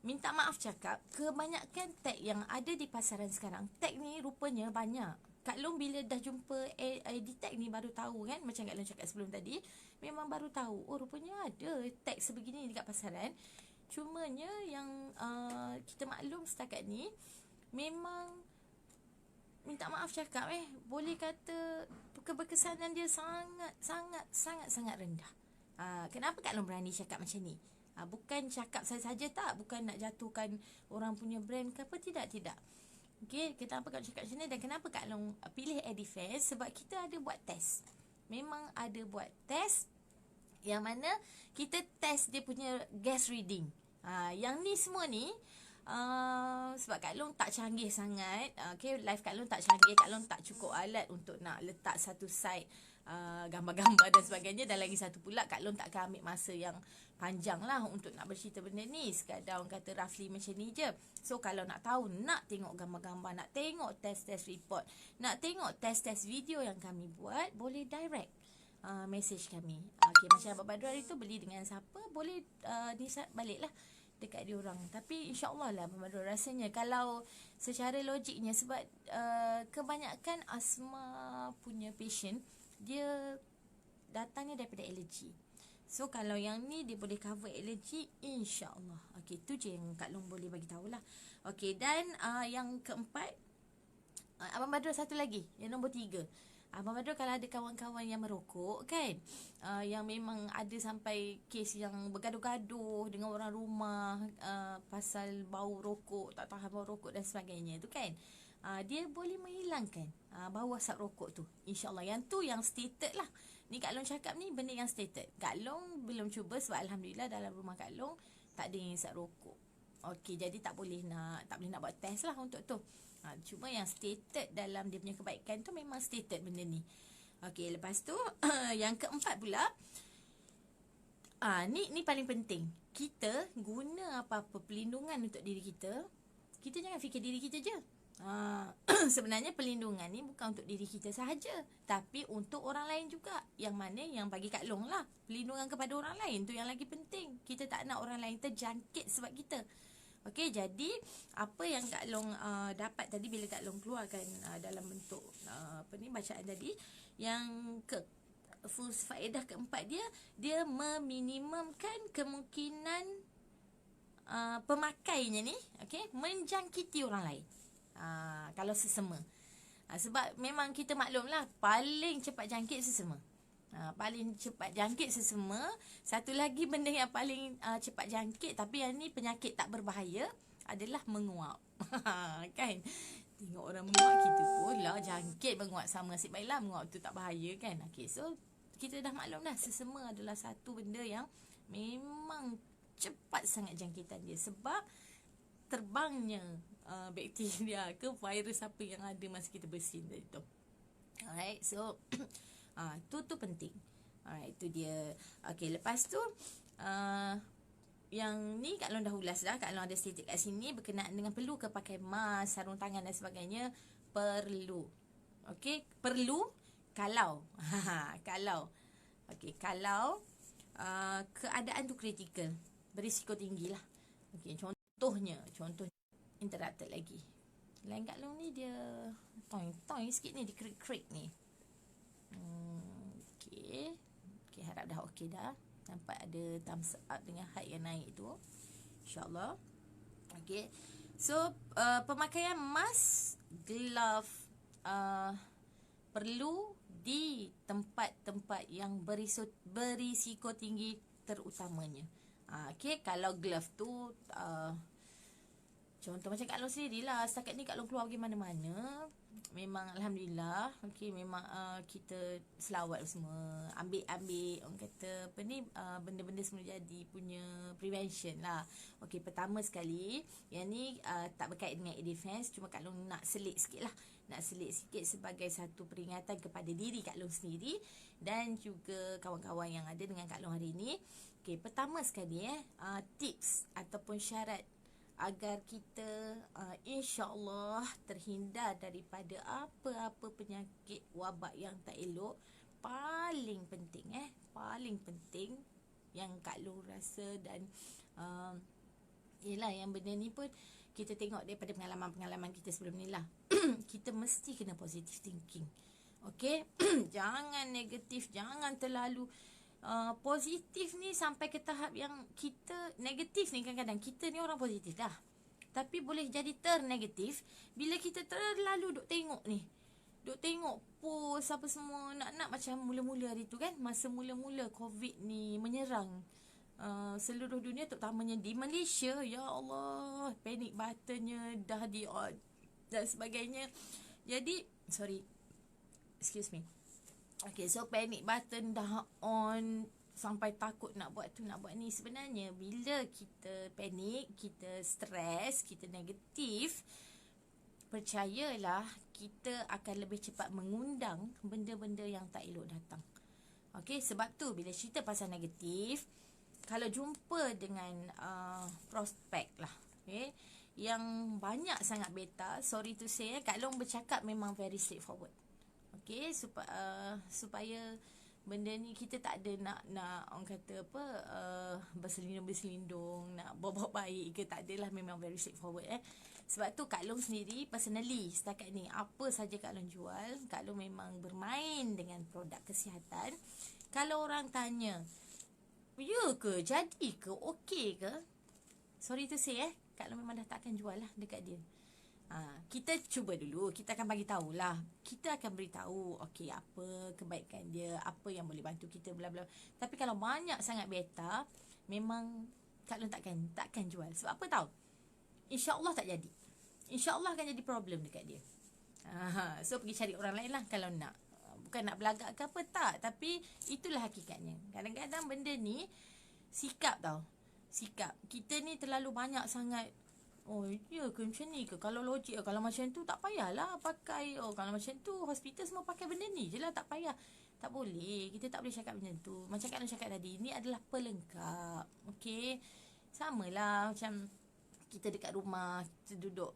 minta maaf cakap, kebanyakan tag yang ada di pasaran sekarang, tag ni rupanya banyak. Kak Long bila dah jumpa EdiTech ni baru tahu kan, macam Kak Long cakap sebelum tadi, memang baru tahu, rupanya ada tag sebegini dekat pasaran. Cumanya yang kita maklum setakat ni, memang minta maaf cakap boleh kata keberkesanan dia sangat rendah. Kenapa Kak Long berani cakap macam ni? Bukan cakap saja tak, bukan nak jatuhkan orang punya brand ke apa, tidak. Okey, kenapa Kak Long cakap macam ni, dan kenapa Kak Long pilih Edifast? Sebab kita ada buat test. Memang ada buat test yang mana kita test dia punya gas reading. Yang ni semua ni sebab Kak Long tak canggih sangat. Live Kak Long tak canggih, Kak Long tak cukup alat untuk nak letak satu side gambar-gambar dan sebagainya, dan lagi satu pula Kak Long tak akan ambil masa yang panjang lah untuk nak bercerita benda ni. Sekadar orang kata roughly macam ni je. So kalau nak tahu, nak tengok gambar-gambar, nak tengok test-test report, nak tengok test-test video yang kami buat, boleh direct message kami. Macam Abang Badrul hari tu beli dengan siapa, boleh balik lah dekat dia orang. Tapi insyaAllah lah Abang Badrul, rasanya kalau secara logiknya, sebab kebanyakan asma punya patient, dia datangnya daripada alergi. So kalau yang ni dia boleh cover alergi, insyaAllah. Tu je yang Kak Long boleh bagi tahulah. Dan yang keempat, Abang Badrul satu lagi, yang nombor 3. Abang Badrul kalau ada kawan-kawan yang merokok kan, yang memang ada sampai kes yang bergaduh-gaduh dengan orang rumah pasal bau rokok, tak tahan bau rokok dan sebagainya tu kan, dia boleh menghilangkan bau asap rokok tu, insyaAllah. Yang tu yang stated lah. Ni Kak Long cakap ni benda yang stated. Kak Long belum cuba sebab alhamdulillah dalam rumah Kak Long tak ada yang hisap rokok. Jadi tak boleh nak buat test lah untuk tu. Cuma yang stated dalam dia punya kebaikan tu memang stated benda ni. Lepas tu yang keempat pula, ni paling penting. Kita guna apa-apa pelindungan untuk diri kita, kita jangan fikir diri kita je. Sebenarnya pelindungan ni bukan untuk diri kita sahaja, tapi untuk orang lain juga. Yang mana yang bagi Kak Long lah, pelindungan kepada orang lain tu yang lagi penting. Kita tak nak orang lain terjangkit sebab kita. Jadi apa yang Kak Long dapat tadi bila Kak Long keluarkan dalam bentuk bacaan tadi, yang faedah keempat dia meminimumkan kemungkinan pemakainya ni, okey, menjangkiti orang lain. Kalau sesama. Sebab memang kita maklumlah paling cepat jangkit sesama. Paling cepat jangkit sesama. Satu lagi benda yang paling cepat jangkit tapi yang ni penyakit tak berbahaya adalah menguap. Kan? Tengok orang menguap, kita pula jangkit menguap sama. Nasib baiklah menguap tu tak bahaya kan. Okay, so kita dah maklum dah sesama adalah satu benda yang memang cepat sangat jangkitan dia. Sebab terbangnya bakteria ke virus apa yang ada masa kita bersin tadi tu. Alright, so tu penting. Alright, tu dia. Okay, lepas tu yang ni Kak Long dah ulas dah. Kak Long ada stated kat sini berkenaan dengan perlu ke pakai mask, sarung tangan dan sebagainya. Perlu. Okay, perlu kalau kalau okay, kalau keadaan tu kritikal, berisiko tinggi lah. Okay, contohnya interrupted lagi. Line Kak Long ni dia toing sikit ni, dia krik ni. Okay, harap dah okay dah. Nampak ada thumbs up dengan height yang naik tu, InsyaAllah. Okay, so pemakaian mask, glove perlu di tempat-tempat yang berisiko tinggi terutamanya. Okay, kalau glove tu contoh macam Kak Long sendiri lah. Setakat ni Kak Long keluar pergi mana-mana, memang Alhamdulillah. Okay, memang kita selawat semua, ambil orang kata apa ni, benda-benda semua jadi punya prevention lah. Okay, pertama sekali yang ni tak berkait dengan defense, cuma Kak Long nak selit sikit lah. Nak selit sikit sebagai satu peringatan kepada diri Kak Long sendiri dan juga kawan-kawan yang ada dengan Kak Long hari ni. Okay, pertama sekali tips ataupun syarat agar kita insya-Allah terhindar daripada apa-apa penyakit wabak yang tak elok. Paling penting paling penting yang Kak Long rasa dan yelah, yang benda ni pun kita tengok daripada pengalaman-pengalaman kita sebelum ni lah. Kita mesti kena positive thinking. Okay, jangan negatif, jangan terlalu positif ni sampai ke tahap yang kita negatif ni. Kadang-kadang kita ni orang positif dah, tapi boleh jadi ternegatif bila kita terlalu duk tengok post apa semua. Nak macam mula-mula hari tu kan, masa mula-mula COVID ni menyerang seluruh dunia, terutamanya di Malaysia. Ya Allah, panic buttonnya dah di on dan sebagainya. Jadi excuse me. Okay, so panic button dah on sampai takut nak buat tu, nak buat ni. Sebenarnya bila kita panik, kita stres, kita negatif, percayalah kita akan lebih cepat mengundang benda-benda yang tak elok datang. Okay, sebab tu bila cerita pasal negatif, kalau jumpa dengan prospek lah, okay, yang banyak sangat beta, sorry to say, Kak Long bercakap memang very straightforward. Okay, supaya benda ni kita tak ada nak orang kata apa, berselindung-berselindung, nak bawa baik ke, tak adalah, memang very straightforward. Sebab tu Kak Long sendiri personally setakat ni, apa saja Kak Long jual, Kak Long memang bermain dengan produk kesihatan. Kalau orang tanya, ya ke, jadi ke, okey ke, sorry to say Kak Long memang dah takkan jual lah dekat dia. Kita cuba dulu, kita akan bagi tahulah. Kita akan beritahu okey apa kebaikan dia, apa yang boleh bantu kita, bla bla. Tapi kalau banyak sangat beta, memang Kak Long takkan jual. Sebab apa tahu? InsyaAllah tak jadi. InsyaAllah akan jadi problem dekat dia. So pergi cari orang lain lah kalau nak. Bukan nak belagak ke apa, tak, tapi itulah hakikatnya. Kadang-kadang benda ni sikap tau. Sikap. Kita ni terlalu banyak sangat, oh ya ke macam ni ke, kalau logik kalau macam tu tak payahlah pakai, kalau macam tu hospital semua pakai benda ni je lah, tak payah. Tak boleh, kita tak boleh cakap macam tu. Macam Kak Long cakap tadi, ni adalah pelengkap. Okay, samalah macam kita dekat rumah, kita duduk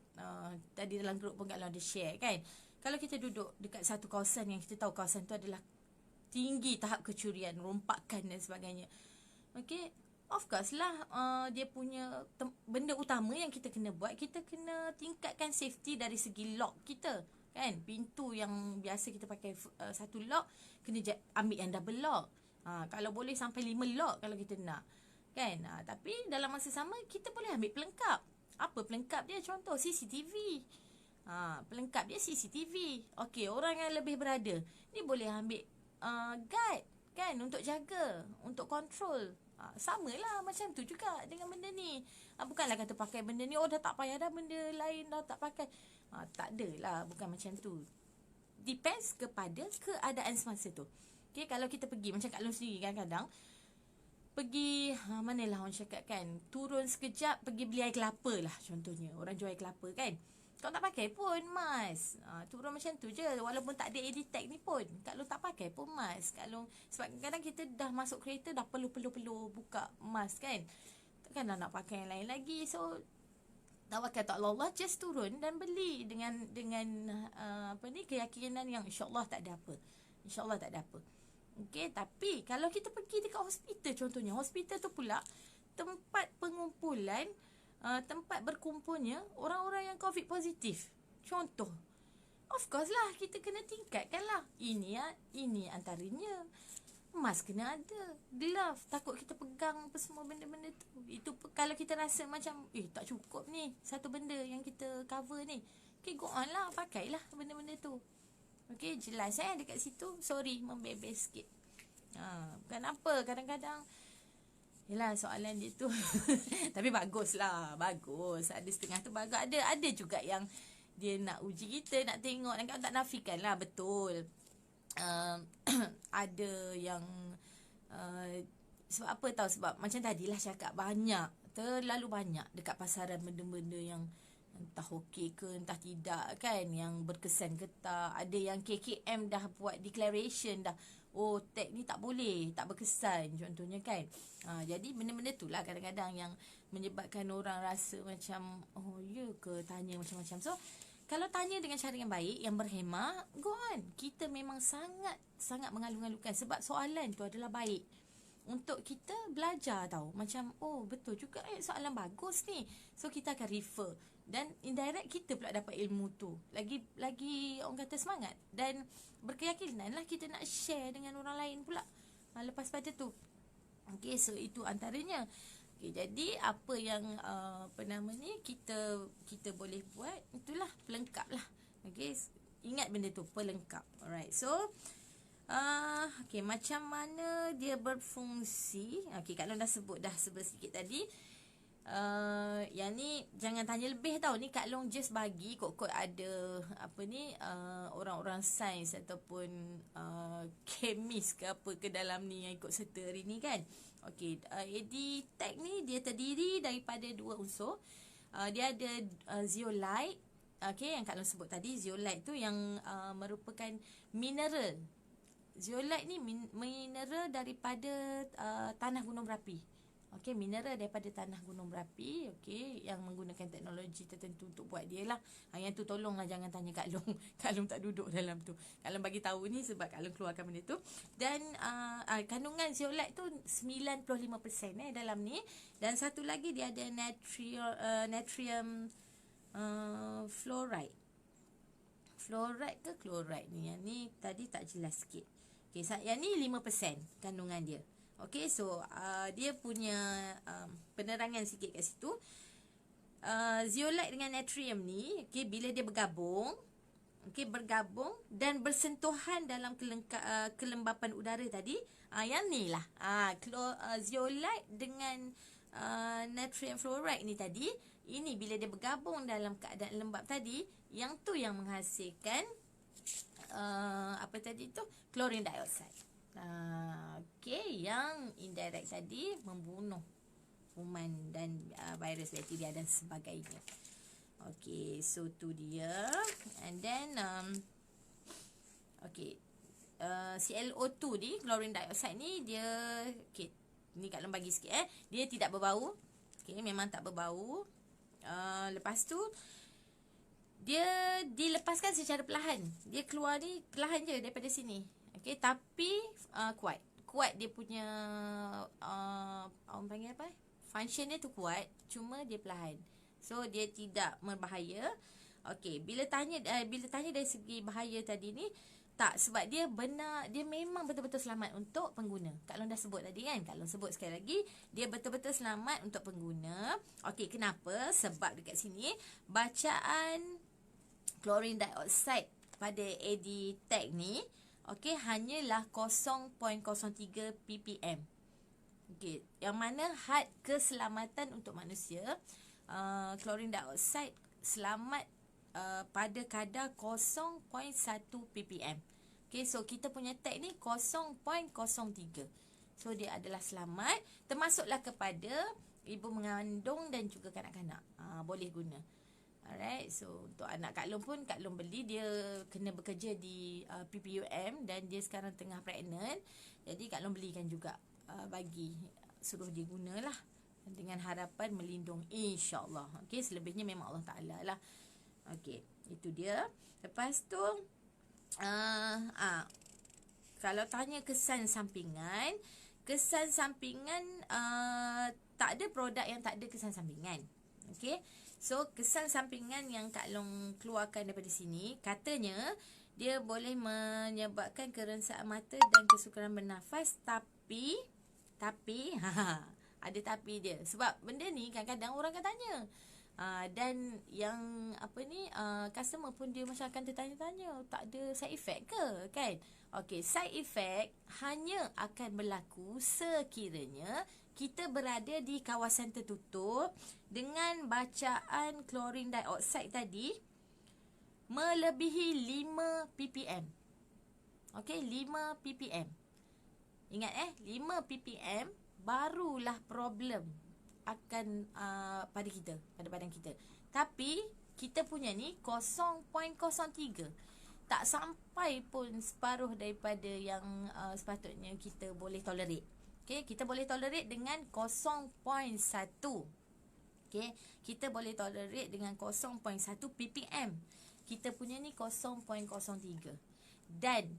tadi dalam grup pun Kak Long ada share kan, kalau kita duduk dekat satu kawasan yang kita tahu kawasan tu adalah tinggi tahap kecurian, rompakan dan sebagainya, okay, of course lah, dia punya benda utama yang kita kena buat, kita kena tingkatkan safety dari segi lock kita kan. Pintu yang biasa kita pakai satu lock, kena ambil yang double lock. Kalau boleh sampai 5 lock kalau kita nak kan. Tapi dalam masa sama kita boleh ambil pelengkap. Apa pelengkap dia? Contoh CCTV. Pelengkap dia CCTV. Okey, orang yang lebih berada ni boleh ambil guard kan, untuk jaga, untuk kontrol. Samalah macam tu juga dengan benda ni. Bukanlah kata pakai benda ni, dah tak payah dah, benda lain dah tak pakai. Tak adalah, bukan macam tu. Depends kepada keadaan semasa tu. Okay, kalau kita pergi, macam Kak Long sendiri kadang-kadang pergi, manalah orang cakap kan, turun sekejap pergi beli air kelapa lah contohnya. Orang jual air kelapa kan, kau tak pakai pun mask. Turun macam tu je. Walaupun tak ada AirTag ni pun, kalau tak pakai pun mask. Kalau sebab kadang kita dah masuk kereta dah perlu buka mask kan. Takkanlah nak pakai yang lain lagi. So tawakal tak Allah, just turun dan beli dengan keyakinan yang insya-Allah tak ada apa. Insya-Allah tak ada apa. Okey, tapi kalau kita pergi dekat hospital contohnya, hospital tu pula tempat pengumpulan, tempat berkumpulnya orang-orang yang COVID positif. Contoh, of course lah kita kena tingkatkan lah. Ini antaranya. Mask kena ada, glove, takut kita pegang apa semua benda-benda tu. Itu kalau kita rasa macam tak cukup ni satu benda yang kita cover ni, okay, go on lah, pakailah benda-benda tu. Okay, jelas dekat situ. Sorry membebes sikit. Bukan apa, kadang-kadang yelah soalan dia tu tapi bagus lah, bagus. Ada setengah tu bagus, ada juga yang dia nak uji kita, nak tengok, dan tak nafikan lah, betul. Ada yang sebab apa tahu, sebab macam tadilah cakap, terlalu banyak dekat pasaran benda-benda yang entah okey ke entah tidak kan, yang berkesan ke tak. Ada yang KKM dah buat declaration dah, tag ni tak boleh, tak berkesan contohnya kan. Jadi benda-benda tu lah kadang-kadang yang menyebabkan orang rasa macam ya ke, tanya macam-macam. So kalau tanya dengan cara yang baik, yang berhemah, go on. Kita memang sangat mengalu-alukan sebab soalan tu adalah baik untuk kita belajar tau. Macam betul juga soalan bagus ni. So kita akan refer, dan indirect kita pula dapat ilmu tu. Lagi orang kata semangat, dan berkeyakinan lah kita nak share dengan orang lain pula lepas pada tu. Okay, so itu antaranya. Okay, jadi apa yang kita boleh buat, itulah pelengkap lah. Okay, ingat benda tu, pelengkap. Alright, so okay, macam mana dia berfungsi. Okay, Kak Long dah sebut sikit tadi. Yang ni jangan tanya lebih tau. Ni Kak Long just bagi kot ada orang-orang sains ataupun kemis ke apa ke dalam ni yang ikut serta hari ni kan. Okey, AirTag ni dia terdiri daripada dua unsur. Dia ada zeolite. Okey, yang Kak Long sebut tadi, zeolite tu yang merupakan mineral. Zeolite ni mineral daripada tanah gunung berapi. Okey, mineral daripada tanah gunung berapi, okey, yang menggunakan teknologi tertentu untuk buat dia lah. Yang tu tolonglah jangan tanya Kak Long. Kak Long tak duduk dalam tu. Kak Long bagi tahu ni sebab Kak Long keluarkan benda tu. Dan kandungan zeolite tu 95% dalam ni. Dan satu lagi dia ada natrium fluoride. Fluoride ke chloride ni? Yang ni tadi tak jelas sikit. Okey, yang ni 5% kandungan dia. Okay, so dia punya penerangan sikit kat situ. Zeolite dengan natrium ni, okay, bila dia bergabung dan bersentuhan dalam kelembapan udara tadi, yang ni lah, zeolite dengan natrium fluoride ni tadi, ini bila dia bergabung dalam keadaan lembap tadi, yang tu yang menghasilkan chlorine dioxide. Okay, yang indirect tadi membunuh kuman dan virus, bakteria dan sebagainya. Okay, so tu dia. And then ClO2 ni, chlorine dioxide ni, dia ni Kak Long bagi sikit dia tidak berbau. Okay, memang tak berbau. Lepas tu dia dilepaskan secara perlahan. Dia keluar ni perlahan je daripada sini. Okay, tapi kuat dia punya orang panggil apa? Function dia tu kuat, cuma dia perlahan. So dia tidak berbahaya. Okay, bila tanya dari segi bahaya tadi ni, Tak, sebab dia benar, dia memang betul-betul selamat untuk pengguna. Kak Long dah sebut tadi kan. Kak Long sebut sekali lagi, dia betul-betul selamat untuk pengguna. Okey, kenapa? Sebab dekat sini bacaan chlorine dioxide pada AD tag ni, okey, hanyalah 0.03 ppm. Okey, yang mana had keselamatan untuk manusia, chlorine dioxide selamat pada kadar 0.1 ppm. Okay, so kita punya tag ni 0.03. So dia adalah selamat, termasuklah kepada ibu mengandung dan juga kanak-kanak. Boleh guna. Alright, so untuk anak Kak Long pun, Kak Long beli, dia kena bekerja di PPUM dan dia sekarang tengah pregnant. Jadi Kak Long belikan juga, suruh dia gunalah dengan harapan melindung, insyaAllah. Okay, selebihnya memang Allah Ta'ala lah. Okey, itu dia. Lepas tu kalau tanya kesan sampingan, tak ada produk yang tak ada kesan sampingan. Okey. So kesan sampingan yang Kak Long keluarkan daripada sini, katanya dia boleh menyebabkan kerengsaan mata dan kesukaran bernafas, tapi ada tapi dia. Sebab benda ni kadang-kadang orang akan tanya. Dan yang customer pun dia macam akan tertanya-tanya, tak ada side effect ke kan? Okey, side effect hanya akan berlaku sekiranya kita berada di kawasan tertutup dengan bacaan chlorine dioxide tadi melebihi 5 ppm. Okey, 5 ppm. Ingat 5 ppm barulah problem akan pada badan kita. Tapi kita punya ni 0.03. Tak sampai pun separuh daripada yang sepatutnya kita boleh tolerate. Okay, kita boleh tolerate dengan 0.1. Okay, kita boleh tolerate dengan 0.1 ppm. Kita punya ni 0.03. Dan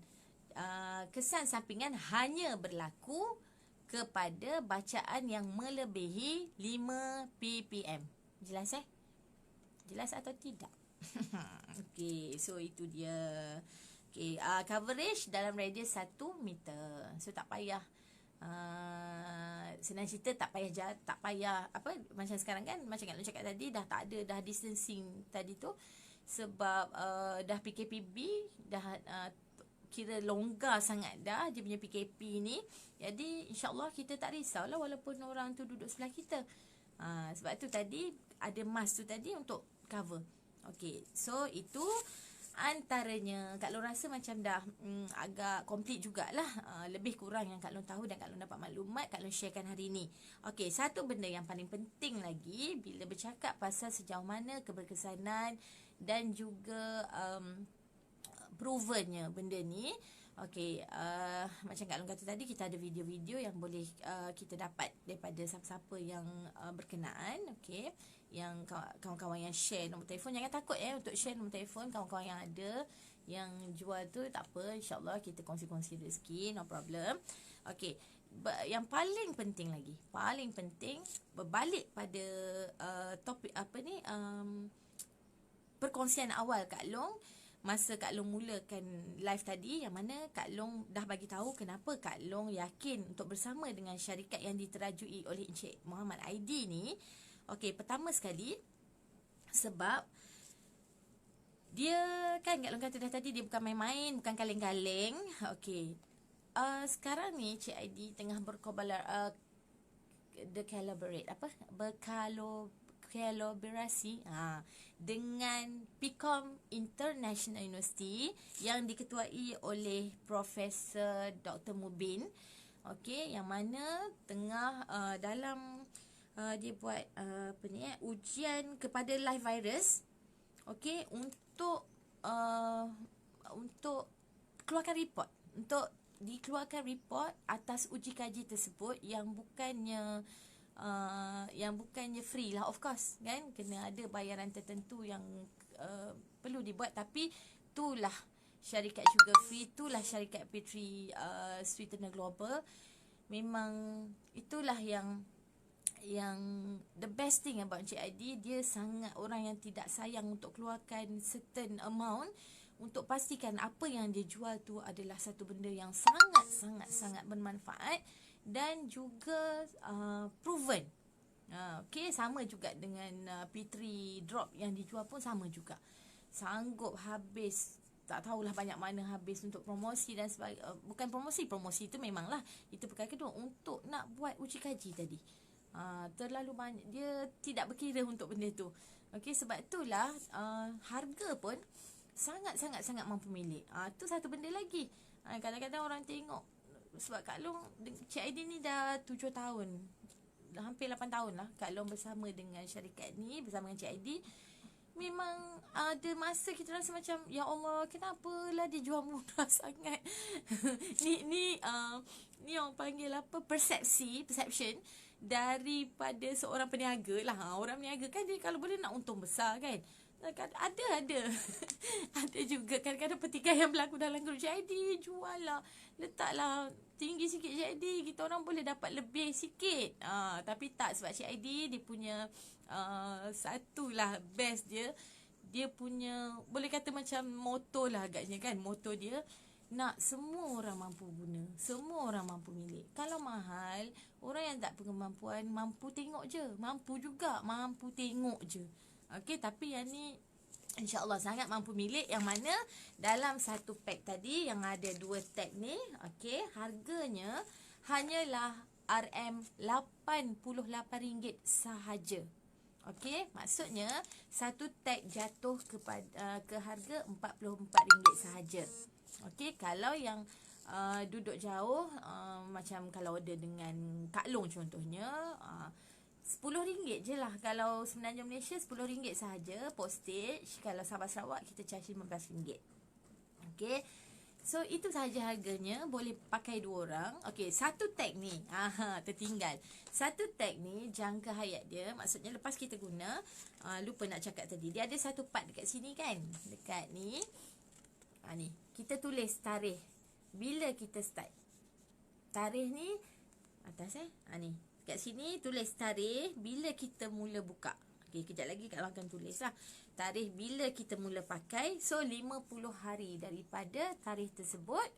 kesan sampingan hanya berlaku kepada bacaan yang melebihi 5 ppm. Jelas Jelas atau tidak? Okey, so itu dia. Okey, coverage dalam radius 1 meter. So tak payah senang cerita, tak payah macam sekarang kan, macam Kak Long cakap tadi, dah tak ada dah distancing tadi tu sebab dah PKPB, dah kira longgar sangat dah dia punya PKP ni. Jadi insyaAllah kita tak risaulah walaupun orang tu duduk sebelah kita. Sebab tu tadi ada mask tu tadi untuk cover. Okay, so itu antaranya. Kak Long rasa macam dah agak komplit jugalah. Lebih kurang yang Kak Long tahu dan Kak Long dapat maklumat, Kak Long sharekan hari ni. Okay, satu benda yang paling penting lagi bila bercakap pasal sejauh mana keberkesanan dan juga provennya benda ni. Okey, macam Kak Long kata tadi, kita ada video-video yang boleh kita dapat daripada siapa-siapa yang berkenaan. Okey, yang kawan-kawan yang share nombor telefon, jangan takut untuk share nombor telefon kawan-kawan yang ada yang jual tu, tak apa, insyaAllah kita kongsi-kongsi rezeki, no problem. Okey, yang paling penting lagi, berbalik pada topik perkongsian awal Kak Long masa Kak Long mulakan live tadi, yang mana Kak Long dah bagi tahu kenapa Kak Long yakin untuk bersama dengan syarikat yang diterajui oleh Encik Muhammad Aidi ni. Okey, pertama sekali sebab dia kan Kak Long kata dah tadi, dia bukan main-main, bukan kaleng-kaleng. Okey, sekarang ni Encik Aidi tengah berkolaborasi dengan PIKOM International University yang diketuai oleh Profesor Dr. Mubin. Okey, yang mana tengah dalam dia buat ujian kepada live virus. Okey, untuk keluarkan report, untuk dikeluarkan report atas uji kaji tersebut yang bukannya free lah, of course kan, kena ada bayaran tertentu yang perlu dibuat. Tapi itulah syarikat Sugar Free, itulah syarikat Petri Sweetener Global. Memang itulah yang the best thing about Encik Aidi. Dia sangat orang yang tidak sayang untuk keluarkan certain amount untuk pastikan apa yang dia jual tu adalah satu benda yang sangat bermanfaat dan juga proven. Okay, sama juga dengan P3 drop yang dijual pun sama juga. Sanggup habis, tak tahulah banyak mana habis untuk promosi dan sebagainya. Bukan promosi itu memanglah itu perkara kedua, untuk nak buat uji kaji tadi. Terlalu banyak, dia tidak berkira untuk benda tu. Okey, sebab itulah harga pun sangat mampu milik. Tu satu benda lagi. Kadang-kadang orang tengok, sebab Kak Long, Cik Aidil ni dah 7 tahun, dah hampir 8 tahun lah Kak Long bersama dengan syarikat ni, bersama dengan Cik Aidil. Memang ada masa kita rasa macam, ya Allah, kenapalah dia jual murah sangat. ni orang panggil apa, perception daripada seorang peniaga lah. Orang peniaga kan dia kalau boleh nak untung besar kan. Ada ada juga kadang-kadang pertikaian yang berlaku dalam grup JID. Jual lah, letaklah tinggi sikit JID, kita orang boleh dapat lebih sikit. Tapi tak, sebab JID dia punya satulah best dia punya, boleh kata macam motor lah agaknya kan. Motor dia nak semua orang mampu guna, semua orang mampu milik. Kalau mahal, orang yang tak berkemampuan mampu tengok je, mampu tengok je. Okey, tapi yang ni InsyaAllah sangat mampu milik, yang mana dalam satu pack tadi yang ada 2 tag ni, okey, harganya hanyalah RM88 sahaja. Okey, maksudnya satu tag jatuh ke harga RM44 sahaja. Okey, kalau yang duduk jauh, macam kalau order dengan Kak Long contohnya, RM10 je lah. Kalau sebenarnya Malaysia RM10 sahaja postage. Kalau Sabah Sarawak kita charge RM15. Okey, so itu sahaja harganya. Boleh pakai 2 orang. Okey, satu tag ni tertinggal. Satu tag ni jangka hayat dia, maksudnya lepas kita guna, lupa nak cakap tadi, dia ada satu part dekat sini kan, dekat ni. Ni kita tulis tarikh bila kita start. Tarikh ni atas ni. Kat sini tulis tarikh bila kita mula buka. Okey, kejap lagi Kak Long akan tulis lah tarikh bila kita mula pakai. So 50 hari daripada tarikh tersebut,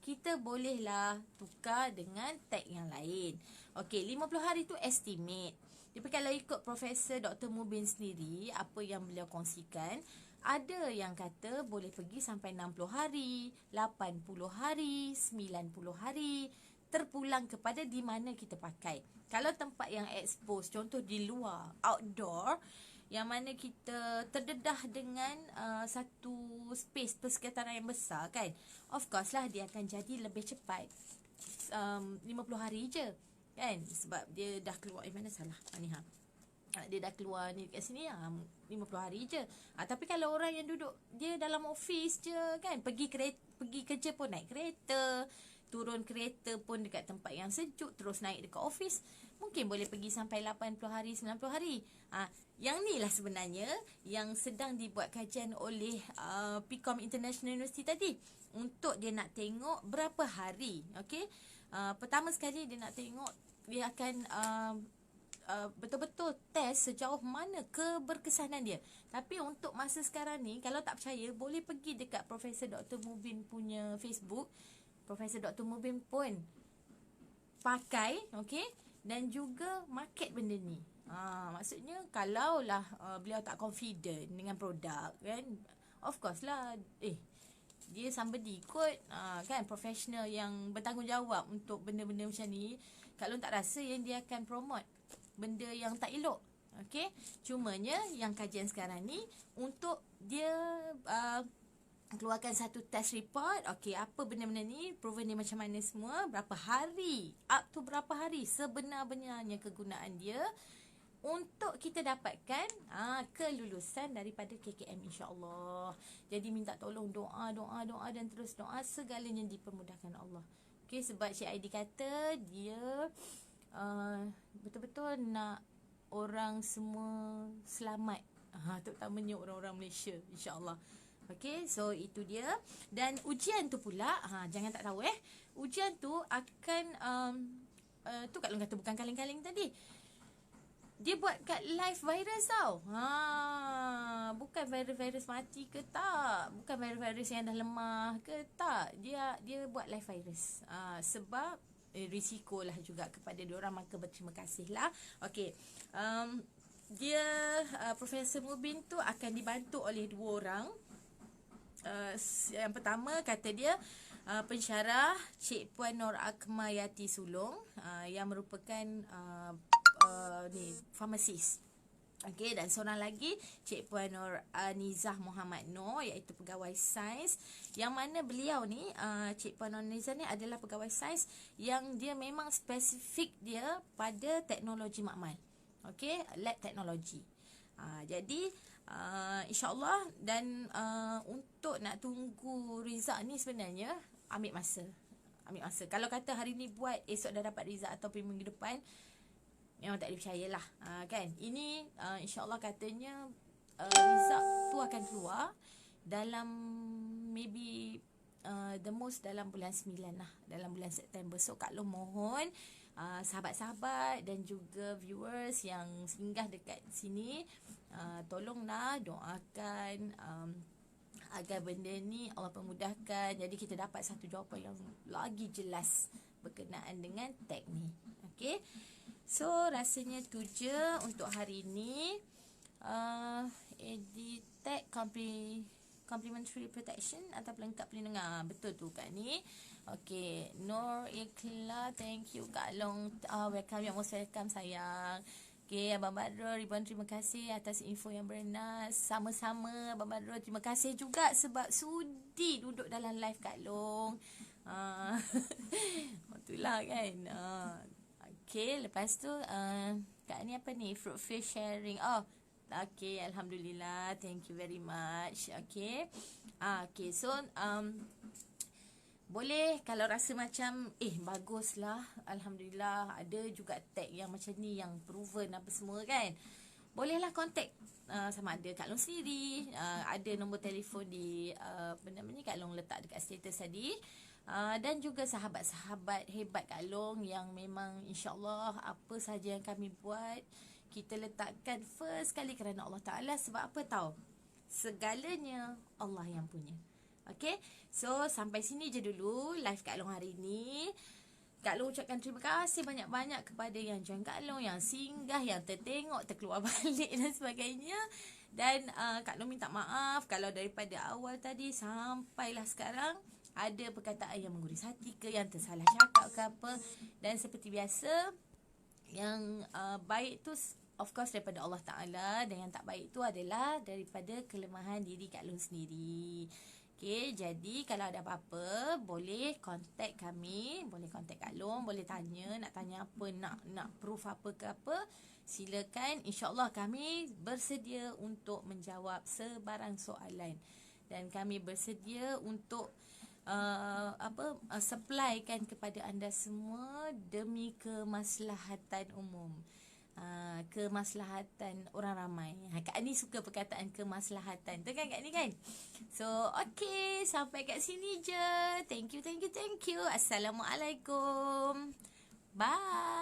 kita bolehlah tukar dengan tag yang lain. Okey, 50 hari tu estimate. Tapi kalau ikut Profesor Dr. Mubin sendiri, apa yang beliau kongsikan, ada yang kata boleh pergi sampai 60 hari, 80 hari, 90 hari, terpulang kepada di mana kita pakai. Kalau tempat yang expose, contoh di luar, outdoor, yang mana kita terdedah dengan satu space persekitaran yang besar kan, of course lah dia akan jadi lebih cepat 50 hari je kan, sebab dia dah keluar mana salah ni dia dah keluar ni kat sini 50 hari je. Tapi kalau orang yang duduk dia dalam office je kan, pergi kerja pun naik kereta, turun kereta pun dekat tempat yang sejuk, terus naik dekat office, mungkin boleh pergi sampai 80 hari, 90 hari. Yang ni lah sebenarnya yang sedang dibuat kajian oleh PIKOM International University tadi, untuk dia nak tengok berapa hari. Okey, pertama sekali dia nak tengok, dia akan betul-betul test sejauh mana keberkesanan dia. Tapi untuk masa sekarang ni, kalau tak percaya, boleh pergi dekat Profesor Dr. Mubin punya Facebook. Profesor Dr. Mubin pun pakai, okey, dan juga market benda ni. Maksudnya kalaulah beliau tak confident dengan produk kan, of course lah, dia somebody kot, kan, professional yang bertanggungjawab untuk benda-benda macam ni. Kalau tak rasa yang dia akan promote benda yang tak elok. Okey, cumanya yang kajian sekarang ni untuk dia keluarkan satu test report. Okey, apa benda-benda ni, proven dia macam mana semua, berapa hari, up to berapa hari sebenar-benarnya kegunaan dia, untuk kita dapatkan kelulusan daripada KKM, insya-Allah. Jadi minta tolong doa dan terus doa, segalanya dipermudahkan Allah. Okey, sebab Cik Aidil kata dia betul-betul nak orang semua selamat, terutamanya orang-orang Malaysia, insya-Allah. Okey, so itu dia. Dan ujian tu pula, jangan tak tahu ujian tu akan tu Kak Long kata bukan kaleng-kaleng tadi. dia buat kat live virus tau. Bukan virus mati ke tak, bukan virus yang dah lemah ke tak. Dia buat live virus. Sebab risiko lah juga kepada diorang, maka berterima kasih lah. Okey. Dia Profesor Mubin tu akan dibantu oleh 2 orang. Yang pertama kata dia pensyarah Cik Puan Nur Akmayati Sulong, yang merupakan farmasis. Okey, dan seorang lagi Cik Puan Nur Nizah Muhammad Noor, iaitu pegawai sains, yang mana beliau ni Cik Puan Nur Nizah ni adalah pegawai sains yang dia memang spesifik dia pada teknologi makmal. Okey, lab teknologi. Jadi insya-Allah, dan untuk nak tunggu result ni sebenarnya ambil masa. Kalau kata hari ni buat, esok dah dapat result ataupun minggu depan, memang tak dipercayalah. Kan? Ini insya-Allah katanya result tu akan keluar dalam maybe the most dalam bulan 9 lah, dalam bulan September. So Kak Long mohon sahabat-sahabat dan juga viewers yang singgah dekat sini, tolonglah doakan agar benda ni Allah permudahkan, jadi kita dapat satu jawapan yang lagi jelas berkenaan dengan tag ni. Okey. So rasanya tu je untuk hari ni. EdTech Complementary Protection atau pelengkap pelindungan. Betul tu Kak ni. Okey, Nur Ikhla, thank you Kak Long. Welcome, yang most welcome sayang. Okey, Abang Badrul, ribuan terima kasih atas info yang berenas. Sama-sama Abang Badrul, terima kasih juga sebab sudi duduk dalam live Kak Long. Itulah kan. Okey, lepas tu Kak ni apa ni? Fruit fish sharing. Okey, alhamdulillah. Thank you very much. Okey. Okey, so boleh kalau rasa macam baguslah, alhamdulillah, ada juga tag yang macam ni yang proven apa semua kan. Bolehlah contact sama ada Kak Long sendiri, ada nombor telefon di Kak Long letak dekat status tadi. Dan juga sahabat-sahabat hebat Kak Long yang memang insya-Allah apa sahaja yang kami buat kita letakkan first kali kerana Allah Ta'ala. Sebab apa tahu? Segalanya Allah yang punya. Okay, so sampai sini je dulu live Kak Long hari ni. Kak Long ucapkan terima kasih banyak-banyak kepada yang join Kak Long, yang singgah, yang tertengok, terkeluar balik dan sebagainya. Dan Kak Long minta maaf kalau daripada awal tadi sampailah sekarang ada perkataan yang mengguris hati ke, yang tersalah cakap ke apa. Dan seperti biasa, yang baik tu of course daripada Allah Ta'ala, dan yang tak baik tu adalah daripada kelemahan diri Kak Long sendiri. Okay, jadi kalau ada apa-apa boleh contact kami, boleh contact Kak Long, boleh tanya, nak tanya apa, nak proof apa ke apa, silakan. InsyaAllah kami bersedia untuk menjawab sebarang soalan, dan kami bersedia untuk supplykan kepada anda semua demi kemaslahatan umum. Kemaslahatan orang ramai. Kak ni suka perkataan kemaslahatan tu kan Kak ni kan. So okay, sampai kat sini je. Thank you. Assalamualaikum. Bye.